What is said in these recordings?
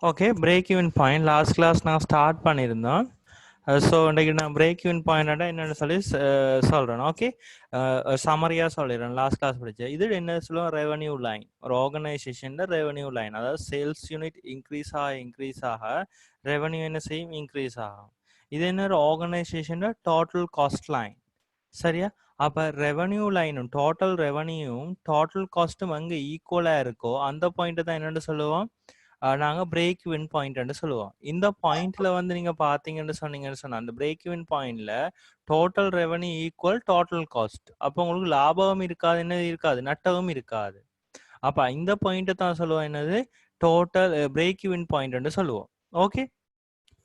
Okay, break even point last class நான் start பண்ணியிருந்தோம். So இன்றைக்கு நான் பிரேக் ஈவன் பாயிண்ட் என்னென்னு சொல்லி சொல்கிறேன். ஓகே, சமரியாக சொல்லிடுறேன். லாஸ்ட் கிளாஸ் படித்தேன். இது என்ன சொல்லுவோம், ரெவன்யூ லைன். ஒரு ஆர்கனைசேஷனில் ரெவன்யூ லைன், அதாவது சேல்ஸ் யூனிட் இன்க்ரீஸ் ஆக ரெவன்யூ என்ன செய்யும், இன்க்ரீஸ் ஆகும். இது என்ன, ஒரு ஆர்கனைசேஷனில் டோட்டல் காஸ்ட் லைன். சரியா? அப்போ ரெவன்யூ லைனும் டோட்டல் ரெவன்யூவும் டோட்டல் காஸ்ட்டும் அங்கே ஈக்குவலாக இருக்கோ அந்த பாயிண்ட்டை தான் என்னென்னு சொல்லுவோம், நாங்கள் பிரேக் இவன் பாயிண்ட்னு சொல்லுவோம். இந்த பாயிண்ட்ல வந்து நீங்கள் பார்த்தீங்கன்னு சொன்னீங்கன்னு சொன்னால், அந்த பிரேக் இவன் பாயிண்ட்ல total revenue equal total cost. அப்போ உங்களுக்கு லாபமும் இருக்காது, என்ன இருக்காது, நட்டமும் இருக்காது. அப்போ இந்த பாயிண்ட்டை தான் சொல்லுவோம் என்னது, டோட்டல் பிரேக் இவன் பாயிண்ட்னு சொல்லுவோம். ஓகே,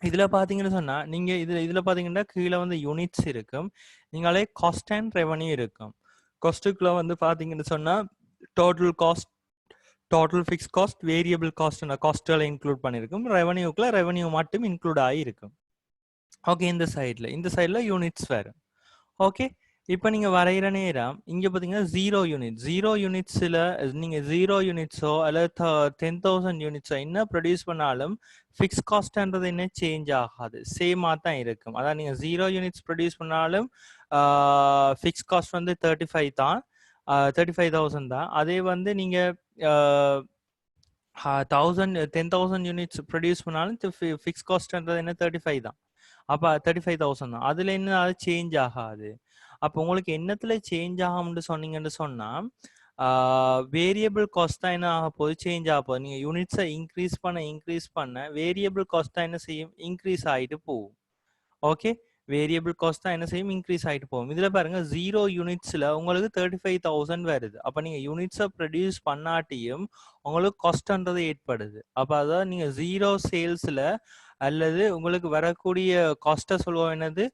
இதில் பார்த்தீங்கன்னு சொன்னால் நீங்கள் இதில் பார்த்தீங்கன்னா கீழே வந்து யூனிட்ஸ் இருக்கும், நீங்களே காஸ்ட் அண்ட் ரெவன்யூ இருக்கும். காஸ்ட்டுக்குள்ள வந்து பார்த்தீங்கன்னு சொன்னால் total cost, total fix cost, variable cost காஸ்ட்டுகளை இன்க்ளூட் பண்ணியிருக்கும். ரெவன்யூக்குள்ள ரெவன்யூ மட்டும் இன்க்ளூட் ஆகியிருக்கும். ஓகே, இந்த சைடில் யூனிட்ஸ் வேறு. ஓகே, இப்போ நீங்கள் வரைகிற நேரம் இங்கே பார்த்தீங்கன்னா ஜீரோ யூனிட்ஸில் நீங்கள் 0 யூனிட்ஸோ அல்லது 10,000 யூனிட்ஸோ என்ன ப்ரொடியூஸ் பண்ணாலும் ஃபிக்ஸ் காஸ்ட்ன்றது என்ன சேஞ்ச் ஆகாது, சேமாக தான் இருக்கும். அதான் நீங்கள் 0 யூனிட்ஸ் ப்ரொடியூஸ் பண்ணாலும் ஃபிக்ஸ் காஸ்ட் வந்து 35 தான், 35,000 தான். அதே வந்து நீங்கள் 10,000 யூனிட்ஸ் ப்ரொடியூஸ் பண்ணாலும் ஃபிக்ஸ் காஸ்ட்ன்றது என்ன 35 தான். அப்போ 35,000 தான். அதில் என்ன, அது சேஞ்ச் ஆகாது. அப்போ உங்களுக்கு என்னத்துல சேஞ்ச் ஆகும்னு சொன்னீங்கன்னு சொன்னால், வேரியபிள் காஸ்ட் தான் என்ன ஆக போகுது, சேஞ்ச் ஆக போகுது. நீங்கள் யூனிட்ஸை இன்க்ரீஸ் பண்ண வேரியபிள் காஸ்ட் தான் என்ன செய்யும், இன்க்ரீஸ் ஆகிட்டு போகும். ஓகே, வேரியபிள் காஸ்ட் தான் என்ன செய்யும், இன்க்ரீஸ் ஆகிட்டு போகும். இதில் பாருங்கள் 0 யூனிட்ஸில் உங்களுக்கு 35,000 வருது. அப்போ நீங்கள் யூனிட்ஸை ப்ரொடியூஸ் பண்ணாட்டியும் உங்களுக்கு காஸ்ட்ன்றது ஏற்படுது. அப்போ அதாவது நீங்கள் 0 சேல்ஸில் அல்லது உங்களுக்கு வரக்கூடிய காஸ்ட்டை சொல்லுவோம் என்னது,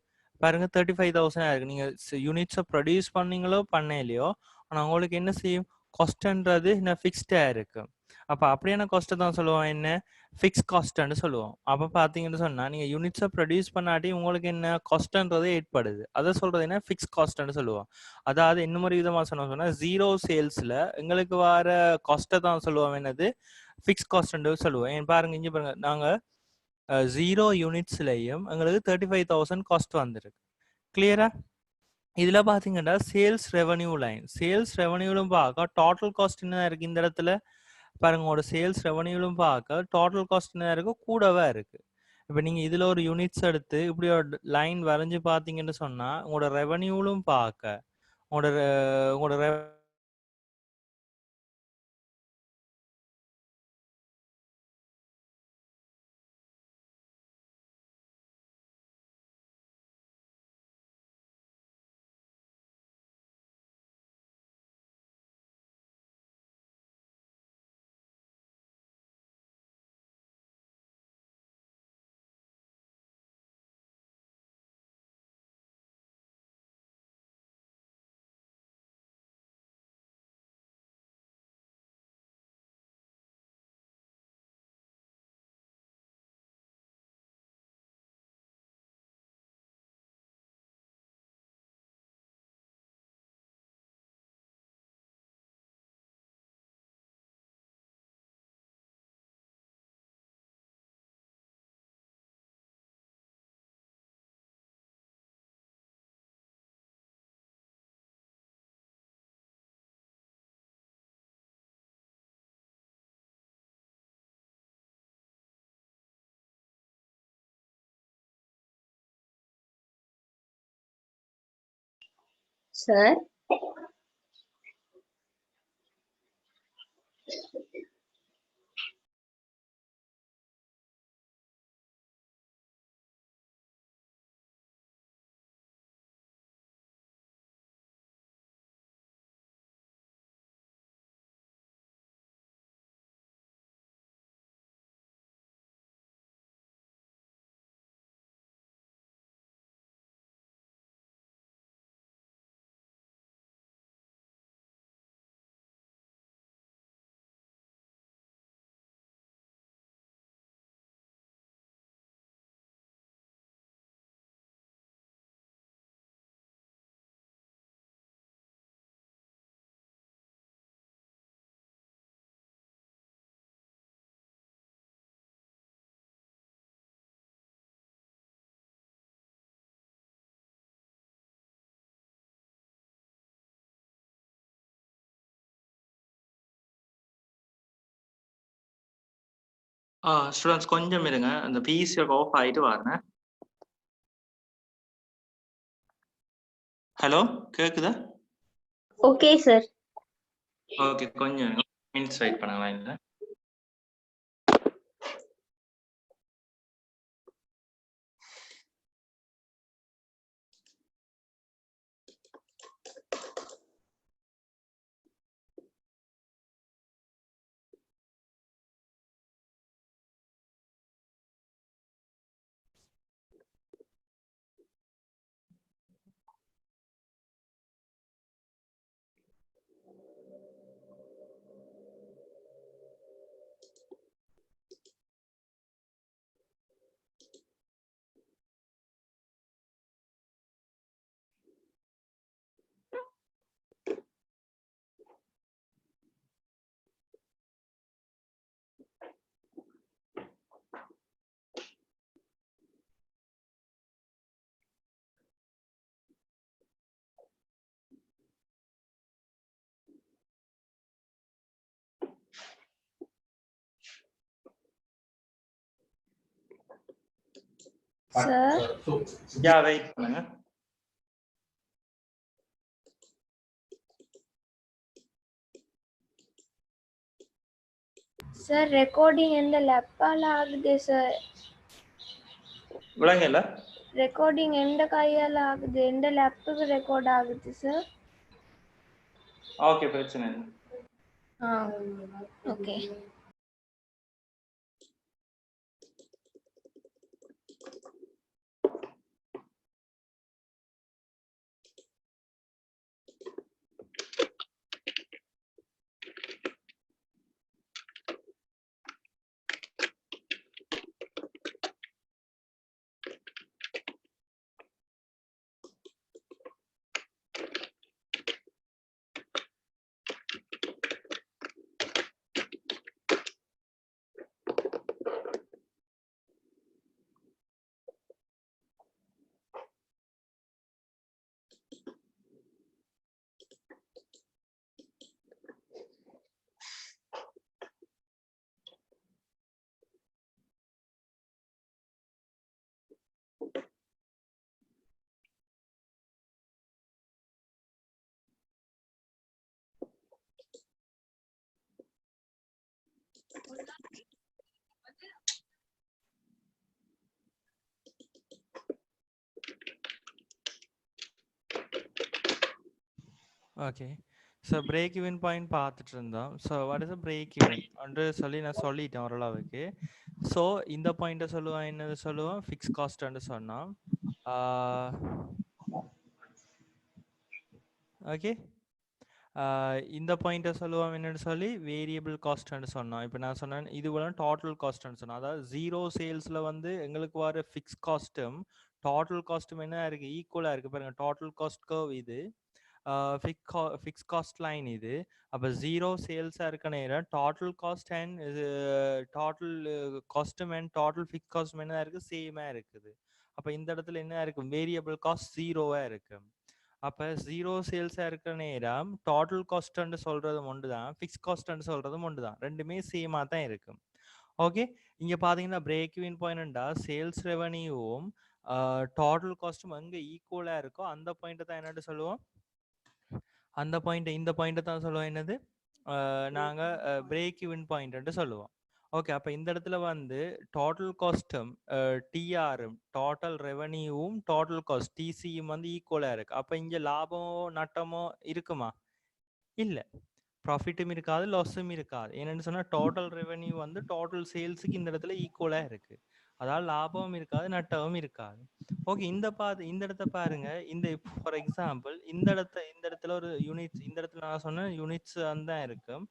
பாருங்கள் 35,000 இருக்குது. நீங்கள் யூனிட்ஸை ப்ரொடியூஸ் பண்ணீங்களோ பண்ணலையோ, ஆனால் உங்களுக்கு என்ன செய்யும், காஸ்ட்ன்றது என்ன ஃபிக்ஸ்டாக இருக்குது. அப்போ அப்படியான காஸ்ட்டை தான் சொல்லுவோம் என்ன, ஃபிக்ஸ் காஸ்ட்னு சொல்லுவோம். அப்போ பார்த்தீங்கன்னு சொன்னால் நீங்கள் யூனிட்ஸை ப்ரொடியூஸ் பண்ணாட்டி உங்களுக்கு என்ன காஸ்ட்ன்றது ஏற்படுது, அதை சொல்கிறது என்ன, ஃபிக்ஸ் காஸ்ட்னு சொல்லுவோம். அதாவது இன்னும் ஒரு விதமாக சொன்னால் 0 சேல்ஸில் எங்களுக்கு வர காஸ்ட்டை தான் சொல்லுவோம் என்னது, ஃபிக்ஸ் காஸ்ட்னு சொல்லுவோம். ஏன் பாருங்கள், இங்கே பாருங்கள், நாங்கள் 0 யூனிட்ஸ்லையும் எங்களுக்கு 35,000 காஸ்ட் வந்துருக்கு. கிளியரா? இதில் பார்த்தீங்கன்னா சேல்ஸ் ரெவன்யூ லைன், சேல்ஸ் ரெவன்யூலும் பார்க்க டோட்டல் காஸ்ட் என்ன இருக்குது இந்த இடத்துல பாருங்க. உங்களோட சேல்ஸ் ரெவன்யூலும் பார்க்க டோட்டல் காஸ்ட் என்ன இருக்குது, கூடவே இருக்குது. இப்போ நீங்கள் இதில் ஒரு யூனிட்ஸ் எடுத்து இப்படி ஒரு லைன் வரைஞ்சி பார்த்தீங்கன்னு சொன்னால் உங்களோட ரெவன்யூலும் பார்க்க உங்களோட Sir. ஸ்டூடெண்ட்ஸ் கொஞ்சம் இருங்க, அந்த பிசி ஆஃப் ஆயிட்டு வரேன். ஹலோ, கேக்குதா? Okay sir. ஓகே, கொஞ்சம் மினிட்ஸ் வெயிட் பண்ணுங்க லைன்ல. சார் வெயிட் பண்ணுங்க. சார் ரெக்கார்டிங் எந்த லேப்பால ஆகுது சார்? விளங்கல? ரெக்கார்டிங் எந்த கையால ஆகுது? எந்த லேப்புக்கு ரெக்கார்ட் ஆகுது சார்? ஓகே, பிரச்சனை இல்லை. Okay. Okay, so break even point பார்த்துட்டு இருந்தோம். So what is a break even என்று சொல்லி நான் சொல்லிட்டேன் ஓரளவுக்கு. ஸோ இந்த பாயிண்ட்டை சொல்லுவான், என்னது சொல்லுவான், ஃபிக்ஸ் காஸ்ட்ன்னு சொன்னான். ஓகே, இந்த பாயிண்ட்டை சொல்லுவான் என்னன்னு சொல்லி வேரியபிள் காஸ்ட்ன்னு சொன்னான். இப்போ நான் சொன்னேன் இது போல டோட்டல் காஸ்ட்ன்னு சொன்னேன். அதாவது ஜீரோ சேல்ஸில் வந்து எங்களுக்கு வர ஃபிக்ஸ் காஸ்ட்டும் டோட்டல் காஸ்ட்டும் என்ன இருக்குது, ஈக்குவலாக இருக்குது. பாருங்கள், டோட்டல் காஸ்ட் கர்வ் இது, ஃபிக்ஸ் காஸ்ட் லைன் இது. அப்போ ஜீரோ சேல்ஸாக இருக்க நேரம் டோட்டல் காஸ்ட் அண்ட் டோட்டல் காஸ்ட்டும் அண்ட் டோட்டல் ஃபிக்ஸ் காஸ்ட்டும் என்ன இருக்குது, சேமாக இருக்குது. அப்போ இந்த இடத்துல என்ன இருக்குது, வேரியபிள் காஸ்ட் ஜீரோவாக இருக்குது. அப்போ ஜீரோ சேல்ஸாக இருக்கிற நேரம் டோட்டல் காஸ்ட்ன்னு சொல்கிறதும் ஒன்று தான், ஃபிக்ஸ் காஸ்ட்ன்னு சொல்கிறதும் ஒன்று தான், ரெண்டுமே சேமாக தான் இருக்கும். ஓகே, இங்கே பார்த்தீங்கன்னா பிரேக் ஈவன் பாயிண்ட்டா சேல்ஸ் ரெவன்யூவும் டோட்டல் காஸ்ட்டும் எங்கே ஈக்குவலாக இருக்கோ அந்த பாயிண்ட்டை தான் என்னட்டு சொல்லுவோம், அந்த பாயிண்ட், இந்த பாயிண்ட்டை தான் சொல்லுவோம் என்னது, நாங்கள் பிரேக் ஈவன் பாயிண்ட்டு சொல்லுவோம். ஓகே, அப்போ இந்த இடத்துல வந்து டோட்டல் காஸ்ட்டும் டிஆரும் டோட்டல் ரெவன்யூவும் டோட்டல் காஸ்ட் டிசியும் வந்து ஈக்குவலாக இருக்குது. அப்போ இங்கே லாபமோ நட்டமோ இருக்குமா? இல்லை, ப்ராஃபிட்டும் இருக்காது, லாஸும் இருக்காது. என்னென்னு சொன்னால் டோட்டல் ரெவன்யூ வந்து டோட்டல் சேல்ஸுக்கு இந்த இடத்துல ஈக்குவலாக இருக்குது. அதாவது லாபமும் இருக்காது, நட்டமும் இருக்காது. ஓகே, இந்த இடத்த பாருங்க. இந்த ஃபார் எக்ஸாம்பிள் இந்த இடத்துல ஒரு யூனிட்ஸ், இந்த இடத்துல நான் சொன்னேன் யூனிட்ஸ் தான் இருக்கும்.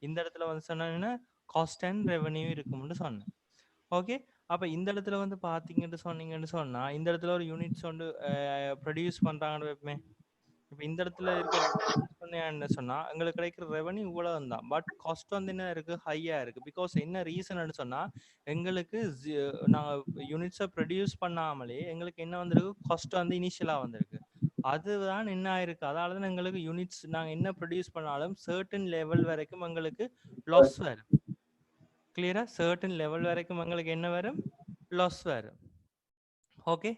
இந்த இடத்துல வந்து சொன்னேன்னா காஸ்ட் அண்ட் ரெவன்யூ இருக்கும்னு சொன்னேன். ஓகே, அப்போ இந்த இடத்துல வந்து பார்த்தீங்கன்னு சொன்னீங்கன்னு சொன்னால் இந்த இடத்துல ஒரு யூனிட்ஸ் வந்து ப்ரொடியூஸ் பண்ணுறாங்கன்னு வைப்பமே. இப்போ இந்த இடத்துல இருக்கிற என்ன சொன்னால் எங்களுக்கு கிடைக்கிற ரெவன்யூ இவ்வளவு தான், பட் காஸ்ட் வந்து என்ன இருக்குது, ஹையாக இருக்குது. பிகாஸ் என்ன ரீசன் சொன்னால் எங்களுக்கு நாங்கள் யூனிட்ஸை ப்ரொடியூஸ் பண்ணாமலே எங்களுக்கு என்ன வந்திருக்கு, காஸ்ட் வந்து இனிஷியலாக வந்திருக்கு. அதுதான் என்ன ஆயிருக்கு, அதால தான் எங்களுக்கு யூனிட்ஸ் நாங்கள் என்ன ப்ரொடியூஸ் பண்ணாலும் சர்டன் லெவல் வரைக்கும் எங்களுக்கு லாஸ் வரும். கிளியரா சர்டன் லெவல் வரைக்கும் உங்களுக்கு என்ன வரும் லாஸ் வரும் ஓகே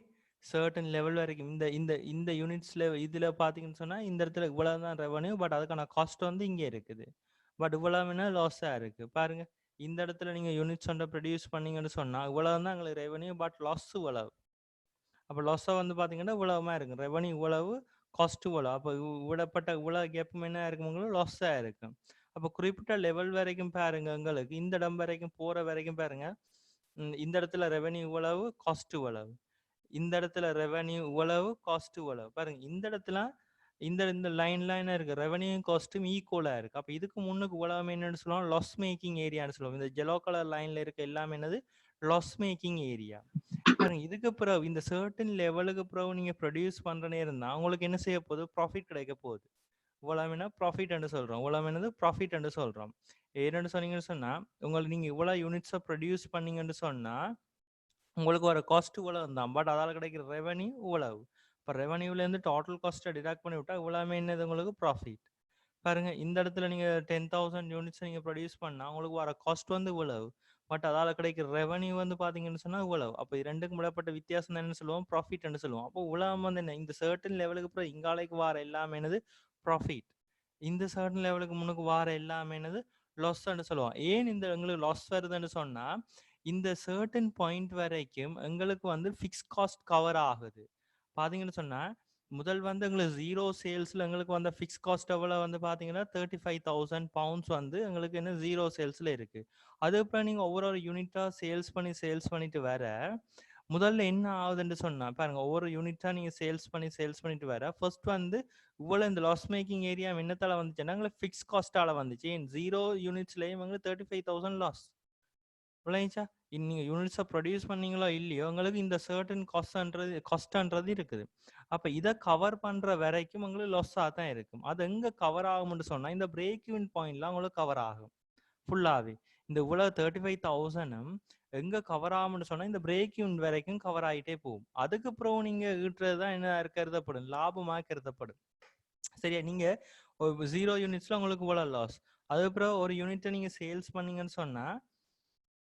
சர்டன் லெவல் வரைக்கும் இந்த இந்த இந்த யூனிட்ஸ்ல இதுல பாத்தீங்கன்னு சொன்னா இந்த இடத்துல இவ்வளவு தான் ரெவன்யூ பட் அதுக்கான காஸ்ட் வந்து இங்கே இருக்குது பட் இவ்வளவுனா லாஸா இருக்கு பாருங்க இந்த இடத்துல நீங்க யூனிட்ஸ் ஒன்றை ப்ரொடியூஸ் பண்ணீங்கன்னு சொன்னா இவ்வளவு தான் உங்களுக்கு ரெவன்யூ பட் லாஸ் இவ்வளவு அப்போ லாஸை வந்து பார்த்தீங்கன்னா இவ்வளவுமா இருக்கும் ரெவன்யூ இவ்வளவு காஸ்ட் இவ்வளவு அப்போ விடப்பட்ட இவ்வளவு கேப்பும் என்ன இருக்கும் உங்களுக்கு லாஸாக இருக்கும் அப்போ குறிப்பிட்ட லெவல் வரைக்கும் பாருங்க உங்களுக்கு இந்த இடம் வரைக்கும் போகிற வரைக்கும் பாருங்க இந்த இடத்துல ரெவன்யூ இவ்வளவு காஸ்ட் இவ்வளவு இந்த இடத்துல ரெவன்யூ இவ்வளவு காஸ்ட் இவ்வளவு பாருங்க இந்த இடத்துல இந்த இந்த லைன்ல இருக்கு ரெவன்யூ காஸ்ட்டும் ஈக்குவலா இருக்கு அப்போ இதுக்கு முன்னுக்கு இவ்வளவு என்னன்னு சொல்லுவோம் லாஸ் மேக்கிங் ஏரியான்னு சொல்லுவோம் இந்த ஜெலோ கலர் லைன்ல இருக்க எல்லாமே என்னது லாஸ் மேக்கிங் ஏரியா பாருங்க இதுக்கு பிறகு இந்த சர்டன் லெவலுக்கு பிறகு நீங்க ப்ரொடியூஸ் பண்ற நேரம் தான் உங்களுக்கு என்ன செய்ய போகுது ப்ராஃபிட் கிடைக்க போகுது இவ்வளவு ப்ராஃபிட் என்று சொல்றோம் இவ்வளவு என்னது ப்ராஃபிட் என்று சொல்றோம் ஏன்னு சொன்னீங்கன்னு சொன்னா உங்களுக்கு நீங்க இவ்வளவு யூனிட்ஸை ப்ரொடியூஸ் பண்ணீங்கன்னு சொன்னா உங்களுக்கு வர காஸ்ட் இவ்வளவு தான் பட் அதால கிடைக்கிற ரெவன்யூ இவ்வளவு இப்போ ரெவன்யூல இருந்து டோட்டல் காஸ்ட்டை டிடக்ட் பண்ணி விட்டா இவ்வளவு என்னது உங்களுக்கு ப்ராஃபிட் பாருங்க இந்த இடத்துல நீங்க 10,000 யூனிட்ஸ் நீங்க ப்ரொடியூஸ் பண்ணா உங்களுக்கு வர காஸ்ட் வந்து இவ்வளவு பட் அதால கிடைக்கிற ரெவன்யூ வந்து பாத்தீங்கன்னு சொன்னா இவ்வளவு அப்போ ரெண்டுக்கும் விடப்பட்ட வித்தியாசம் என்னன்னு சொல்லுவோம் ப்ராஃபிட் சொல்லுவோம் அப்போ உலகம் வந்து என்ன இந்த சர்டன் லெவலுக்கு அப்புறம் இங்காலைக்கு வார எல்லாமே என்னது ப்ராஃபிட் இந்த சர்டன் லெவலுக்கு முன்னுக்கு வார எல்லாமே என்னது லாஸ் சொல்லுவோம் ஏன் இந்த எங்களுக்கு லாஸ் வருதுன்னு சொன்னா இந்த சர்டன் பாயிண்ட் வரைக்கும் எங்களுக்கு வந்து ஃபிக்ஸ் காஸ்ட் கவர் ஆகுது பாத்தீங்கன்னு சொன்னா முதல் வந்து எங்களுக்கு ஜீரோ சேல்ஸ்ல எங்களுக்கு வந்த ஃபிக்ஸ் காஸ்ட் எவ்வளவு வந்து பாத்தீங்கன்னா 35,000 பவுண்ட்ஸ் வந்து எங்களுக்கு என்ன ஜீரோ சேல்ஸ்ல இருக்கு அதுக்கப்புறம் நீங்க ஒவ்வொரு யூனிட்டா சேல்ஸ் பண்ணிட்டு வர முதல்ல என்ன ஆகுதுன்னு சொன்னா பாருங்க ஒவ்வொரு யூனிட்டா நீங்க சேல்ஸ் பண்ணிட்டு வர ஃபர்ஸ்ட் வந்து இவ்வளவு இந்த லாஸ் மேக்கிங் ஏரியா என்னத்தால வந்துச்சுன்னா எங்களுக்கு ஃபிக்ஸ் காஸ்டால வந்துச்சு ஜீரோ யூனிட்ஸ்லயும் எங்களுக்கு 35,000 லாஸ் விளைச்சா நீங்க யூனிட்ஸை ப்ரொடியூஸ் பண்ணீங்களோ இல்லையோ உங்களுக்கு இந்த சர்டன் காஸ்ட்ன்றது இருக்குது அப்ப இதை கவர் பண்ற வரைக்கும் உங்களுக்கு லாஸா தான் இருக்கும் அது எங்க கவர் ஆகும்னு சொன்னா இந்த பிரேக் ஈவன் பாயிண்ட்ல உங்களுக்கு கவர் ஆகும் ஃபுல்லாவே இந்த இவ்வளவு 35,000 எங்க கவர் ஆகும்னு சொன்னா இந்த பிரேக் ஈவன் வரைக்கும் கவர் ஆகிட்டே போகும் அதுக்கு அப்புறம் நீங்க ஈட்டுறதுதான் என்ன கருதப்படும் லாபமாக கருதப்படும் சரியா நீங்க ஜீரோ யூனிட்ஸ்ல உங்களுக்கு இவ்வளவு லாஸ் அதுக்கப்புறம் ஒரு யூனிட்டை நீங்க சேல்ஸ் பண்ணீங்கன்னு சொன்னா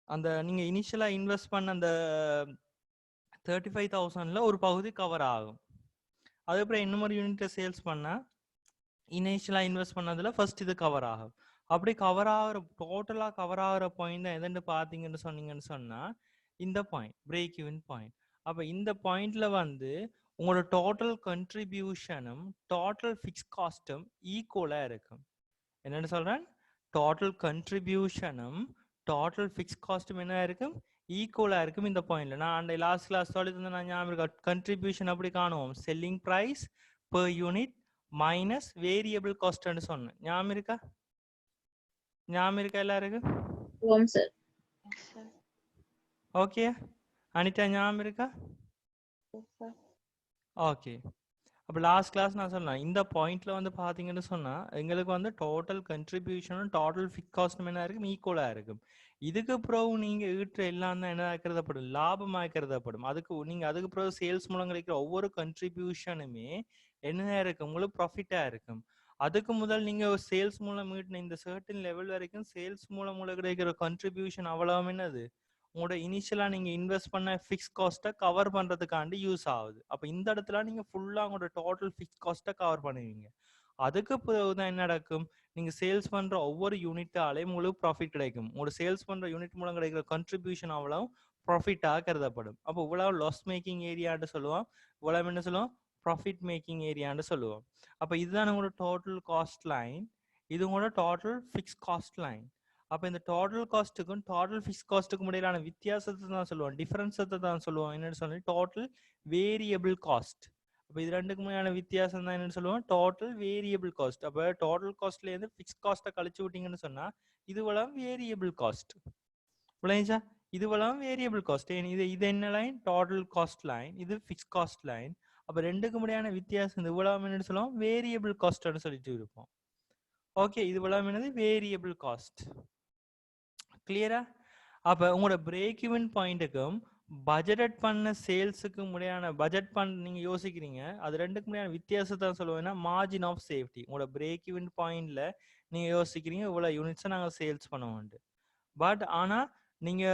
அந்த நீங்க இனிஷியலா இன்வெஸ்ட் பண்ண அந்த 35,000ல ஒரு பகுதி கவர் ஆகும் அதுக்கப்புறம் இன்னொரு யூனிட்டை சேல்ஸ் பண்ணா இனிஷியலா இன்வெஸ்ட் பண்ணதுல ஃபர்ஸ்ட் இது கவர் ஆகும் அப்படி கவர் ஆகிற டோட்டலா கவர் ஆகிற பாயிண்ட் தான் எதுன்னு பாத்தீங்கன்னு சொன்னீங்கன்னு சொன்னா இந்த பாயிண்ட் பிரேக் ஈவன் பாயிண்ட் அப்ப இந்த பாயிண்ட்ல வந்து உங்களோட டோட்டல் கண்ட்ரிபியூஷனும் டோட்டல் ஃபிக்ஸ் காஸ்டும் ஈக்குவலா இருக்கும் என்னன்னு சொல்றேன் டோட்டல் கண்ட்ரிபியூஷனும் டோட்டல் ஃபிக்ஸ் காஸ்ட்டும் என்ன இருக்கும் ஈக்குவலா இருக்கும் இந்த பாயிண்ட்ல நான் அந்த லாஸ்ட் கிளாஸ் சொல்லி தந்தேன் நான் ஞாபகம் கண்ட்ரிபியூஷன் அப்படி காணுவோம் selling price per unit minus variable காஸ்ட்னு சொன்னேன் ஞாபகம் இருக்கா எல்லாருக்கும் ஓகே அனிதா ஞாபகம் இருக்கா ஓகே அப்போ லாஸ்ட் கிளாஸ் நான் சொன்னேன் இந்த பாயிண்ட்ல வந்து பாத்தீங்கன்னு சொன்னா எங்களுக்கு வந்து டோட்டல் கண்ட்ரிபியூஷனும் டோட்டல் ஃபிக்ஸ் காஸ்டும் என்ன இருக்கும் ஈக்குவலா இருக்கும் இதுக்கு பிறகு நீங்க ஈட்டுற எல்லாம் தான் என்ன கருதப்படும் லாபமாக கருதப்படும் அதுக்கு பிறகு சேல்ஸ் மூலம் கிடைக்கிற ஒவ்வொரு கண்ட்ரிபியூஷனுமே என்ன இருக்கும் உங்களுக்கு ப்ராஃபிட்டா இருக்கும் அதுக்கு முதல் நீங்க சேல்ஸ் மூலம் ஈட்டின இந்த சர்டன் லெவல் வரைக்கும் சேல்ஸ் மூலம் உங்களுக்கு கிடைக்கிற கண்ட்ரிபியூஷன் அவ்வளவு என்னது உங்களோட இனிஷியலா நீங்க இன்வெஸ்ட் பண்ண ஃபிக்ஸ் காஸ்ட்டை கவர் பண்றதுக்காண்டி யூஸ் ஆகுது அப்ப இந்த இடத்துல நீங்க ஃபுல்லா உங்களோட டோட்டல் ஃபிக்ஸ் காஸ்ட்டை கவர் பண்ணுவீங்க அதுக்கு பிறகுதான் என்ன நடக்கும் நீங்க சேல்ஸ் பண்ற ஒவ்வொரு யூனிட்டாலையும் உங்களுக்கு ப்ராஃபிட் கிடைக்கும் உங்களோட சேல்ஸ் பண்ற யூனிட் மூலம் கிடைக்கிற கண்ட்ரிபியூஷன் அவ்வளவு ப்ராஃபிட்டாக கருதப்படும் அப்போ இவ்வளவு லாஸ் மேக்கிங் ஏரியான்னு சொல்லுவோம் இவ்வளவு என்ன சொல்லுவோம் ப்ராஃபிட் மேக்கிங் ஏரியான்னு சொல்லுவோம் அப்ப இதுதான் உங்களோட டோட்டல் காஸ்ட் லைன் இது உங்களோட டோட்டல் ஃபிக்ஸ் காஸ்ட் லைன் அப்ப இந்த டோட்டல் காஸ்ட்டுக்கும் டோட்டல் ஃபிக்ஸ் காஸ்ட்டுக்கும் இடையிலான வித்தியாசத்தை தான் சொல்லுவோம் டிஃபரன்ஸத்தை தான் சொல்லுவோம் என்னன்னு சொல்லி டோட்டல் வேரியபிள் காஸ்ட் அப்ப இது ரெண்டுக்கும் இடையிலான வித்தியாசம் தான் என்னன்னு சொல்லுவோம் டோட்டல் வேரியபிள் காஸ்ட் அப்ப டோட்டல் காஸ்ட்ல இருந்து ஃபிக்ஸ் காஸ்ட்டை கழிச்சு விட்டீங்கன்னு சொன்னா இதுவெல்லாம் வேரியபிள் காஸ்ட் விளைஞ்சா இதுவெல்லாம் வேரியபிள் காஸ்ட் இது என்ன லைன் டோட்டல் காஸ்ட் லைன் இது ஃபிக்ஸ் காஸ்ட் லைன் அப்ப ரெண்டுக்கும் இடையான வித்தியாசம் இது இவ்வளவு என்னன்னு சொல்லுவோம் வேரியபிள் காஸ்ட்னு சொல்லிட்டு இருப்போம் ஓகே இது இவ்வளவு என்னது வேரியபிள் காஸ்ட் கிளியரா அப்ப உங்களோட பிரேக் ஈவன் பாயிண்ட்டுக்கும் பட்ஜெட் பண்ண சேல்ஸுக்கு முடியான பட்ஜெட் பண்ண நீங்க யோசிக்கிறீங்க அது ரெண்டுக்கு முடியான வித்தியாசத்தை சொல்லுவேன்னா மார்ஜின் ஆஃப் சேஃப்டி உங்களோட பிரேக் ஈவன் பாயிண்ட்ல நீங்க யோசிக்கிறீங்க இவ்வளவு யூனிட்ஸை நாங்கள் சேல்ஸ் பண்ண வேண்டும் பட் ஆனா நீங்க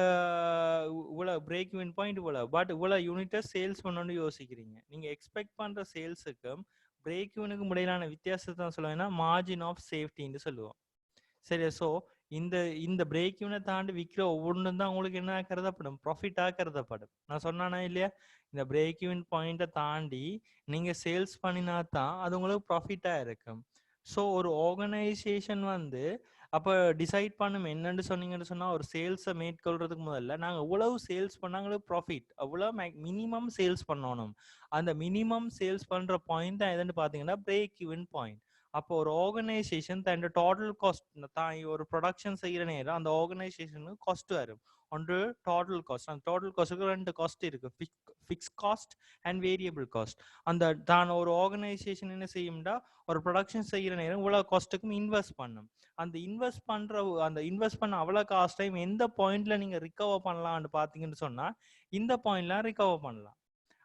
இவ்வளவு பிரேக் இவன் பாயிண்ட் இவ்வளவு, பட் இவ்வளவு யூனிட்டை சேல்ஸ் பண்ணணும்னு யோசிக்கிறீங்க. நீங்க எக்ஸ்பெக்ட் பண்ற சேல்ஸுக்கும் பிரேக் இவனுக்கும் இடையிலான வித்தியாசத்தை தான் சொல்லுவேன்னா மார்ஜின் ஆஃப் சேஃப்டின்னு சொல்லுவோம். சரி, ஸோ இந்த இந்த பிரேக் யூனை தாண்டி விற்கிற ஒவ்வொன்றும் தான் உங்களுக்கு என்ன கருதப்படும், ப்ராஃபிட்டாக கருதப்படும். நான் சொன்னானா இல்லையா, இந்த பிரேக் யூன் பாயிண்ட்டை தாண்டி நீங்க சேல்ஸ் பண்ணினா தான் அது உங்களுக்கு ப்ராஃபிட்டாக இருக்கும். ஸோ ஒரு ஆர்கனைசேஷன் வந்து அப்போ டிசைட் பண்ணும் என்னன்னு சொன்னீங்கன்னு சொன்னால், ஒரு சேல்ஸை மேற்கொள்றதுக்கு முதல்ல நாங்கள் எவ்வளவு சேல்ஸ் பண்ணாங்களுக்கு ப்ராஃபிட், அவ்வளோ மினிமம் சேல்ஸ் பண்ணணும். அந்த மினிமம் சேல்ஸ் பண்ணுற பாயிண்ட் தான் எதுன்னு பார்த்தீங்கன்னா பிரேக் ஈவன் பாயிண்ட். அப்போ ஒரு ஆர்கனைசேஷன் தன் டோட்டல் காஸ்ட் தான் ஒரு ப்ரொடக்ஷன் செய்கிற நேரம் அந்த ஆர்கனைசேஷனுக்கு காஸ்ட் வரும். ஒன்று டோட்டல் காஸ்ட். அந்த டோட்டல் காஸ்ட்டுக்கு 2 காஸ்ட் இருக்கு, fix cost and variable cost. அந்த தான் ஒரு ஆர்கனைசேஷன் என்ன செய்யும்டா, ஒரு ப்ரொடக்ஷன் செய்கிற நேரம் இவ்வளவு காஸ்ட்டுக்கும் இன்வெஸ்ட் பண்ணும். அந்த இன்வெஸ்ட் பண்ண அவ்வளோ காஸ்டையும் எந்த பாயிண்ட்ல நீங்க ரிகவர் பண்ணலாம்னு பார்த்தீங்கன்னு சொன்னா இந்த பாயிண்ட்ல ரிகவர் பண்ணலாம்.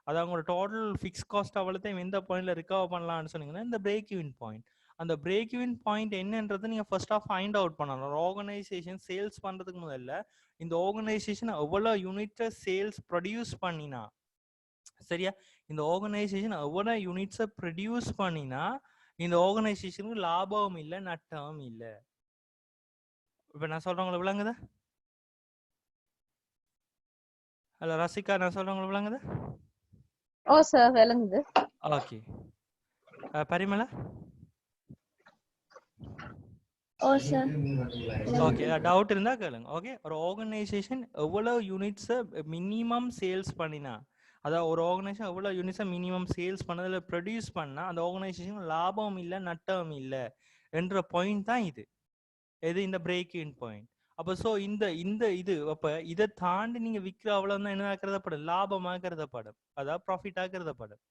அது அவங்களோட டோட்டல் ஃபிக்ஸ் காஸ்ட் அவ்வளோத்தையும் எந்த பாயிண்ட்ல ரிகவர் பண்ணலாம்னு சொன்னீங்கன்னா இந்த பிரேக் ஈவன் பாயிண்ட். அந்த பிரேக் ஈவன் பாயிண்ட் என்னன்றது நீங்க ஃபர்ஸ்ட் ஆஃப் ஃபைண்ட் அவுட் பண்ணணும். ஒரு ஆர்கனைசேஷன் சேல்ஸ் பண்றதுக்கு முதல்ல இந்த ஆர்கனைசேஷன் எவ்வளோ யூனிட்டை சேல்ஸ் ப்ரொடியூஸ் பண்ணினா, சரியா, இந்த ஆர்கனைசேஷன் எவ்வளோ யூனிட்ஸை ப்ரொடியூஸ் பண்ணினா இந்த ஆர்கனைசேஷனுக்கு லாபமும் இல்லை நட்டமும் இல்லை. இப்போ நான் சொல்றவங்களுக்கு விளங்குதா? ஹலோ ரசிகா, நான் சொல்றவங்களுக்கு விளங்குதா? ஓ சார் விளங்குது. ஓகே, பரிமளா? ஓ சார். ஓகே, டவுட் இருந்தா கேளுங்க. ஓகே, ஒரு ஆர்கனைசேஷன் எவ்வளவு யூனிட்ஸை மினிமம் சேல்ஸ் பண்ணினா, அதாவது ஒரு ஆர்கனைசேஷன் எவ்வளவு யூனிட்ஸை மினிமம் சேல்ஸ் பண்ணதுல ப்ரொடியூஸ் பண்ணா அந்த ஆர்கனைசேஷன் லாபம் இல்லை நட்டம் இல்லை என்ற பாயிண்ட் தான் இது. எது இந்த பிரேக் இன் பாயிண்ட். அப்போ ஸோ இந்த இது அப்போ இதை தாண்டி நீங்க விற்கிற அவ்வளோதான் என்ன கருதப்படும், லாபமாக கருதப்படும், அதாவது ப்ராஃபிட்டாக கருதப்படும்.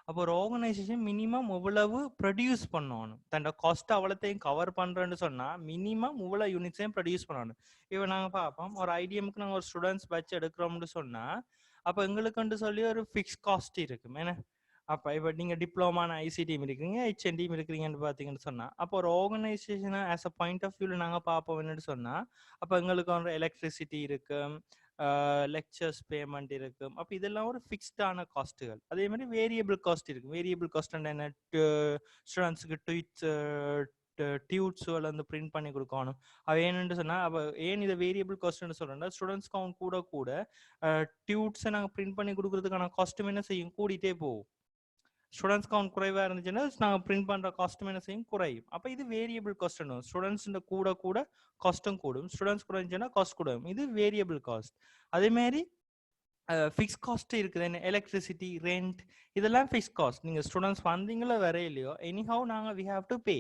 அப்போ ஒரு ஆர்கனைசேஷன் மினிமம் எவ்வளவு ப்ரொடியூஸ் பண்ணணும், தன்னோட காஸ்ட் அவ்வளோத்தையும் கவர் பண்றேன்னு சொன்னா மினிமம் இவ்வளோ யூனிட்ஸையும் ப்ரொடியூஸ் பண்ணணும். இப்போ நாங்கள் பார்ப்போம், ஒரு ஐடிஎம்க்கு நாங்கள் ஒரு ஸ்டூடெண்ட்ஸ் பேட்ச் எடுக்கிறோம்னு சொன்னா அப்போ எங்களுக்குன்னு சொல்லி ஒரு ஃபிக்ஸ் காஸ்ட் இருக்கும். ஏன்னா அப்போ இப்போ நீங்கள் டிப்ளமான ஐசிடியும் இருக்கிறீங்க, ஹெச்என்டியும் இருக்கிறீங்கன்னு பார்த்தீங்கன்னு சொன்னால் அப்போ ஒரு ஆர்கனைசேஷனை ஆஸ் அ பாயிண்ட் ஆஃப் வியூவில் நாங்கள் பார்ப்போம் என்னன்னு சொன்னால் அப்போ எங்களுக்கு வந்து எலக்ட்ரிசிட்டி இருக்கும், லெக்சர்ஸ் பேமெண்ட் இருக்கும். அப்போ இதெல்லாம் ஒரு ஃபிக்ஸ்டான காஸ்ட்டுகள். அதே மாதிரி வேரியபிள் காஸ்ட் இருக்கும். வேரியபிள் காஸ்ட் என்ன, ஸ்டூடெண்ட்ஸுக்கு டியூட்ஸுகள் வந்து பிரிண்ட் பண்ணி கொடுக்கணும். அவ ஏன்னு சொன்னால் அப்போ ஏன் இதை வேரியபிள் காஸ்ட்னு சொல்கிறோம்னா ஸ்டூடெண்ட்ஸ் கவுண்ட் கூட கூட டியூட்ஸை நாங்கள் பிரிண்ட் பண்ணி கொடுக்குறதுக்கான காஸ்ட்டும் என்ன செய்யும், கூடிட்டே போகும். ஸ்டூடெண்ட்ஸ் கவுண்ட் குறைவாக இருந்துச்சுன்னா நாங்கள் பிரிண்ட் பண்ணுற காஸ்ட்டும் என்ன செய்யும், குறையும். அப்போ இது வேரியபிள் காஸ்ட். ஸ்டூடெண்ட்ஸ் கூட கூட காஸ்ட்டும் கூடும், ஸ்டூடெண்ட்ஸ் குறைஞ்சுன்னா காஸ்ட் கூடும். இது வேரியபிள் காஸ்ட். அதேமாரி ஃபிக்ஸ் காஸ்ட் இருக்குது, என்ன எலக்ட்ரிசிட்டி, ரெண்ட், இதெல்லாம் ஃபிக்ஸ் காஸ்ட். நீங்கள் ஸ்டூடெண்ட்ஸ் வந்தீங்களோ வர இல்லையோ எனிஹவ் நாங்கள் வி ஹாவ் டு பே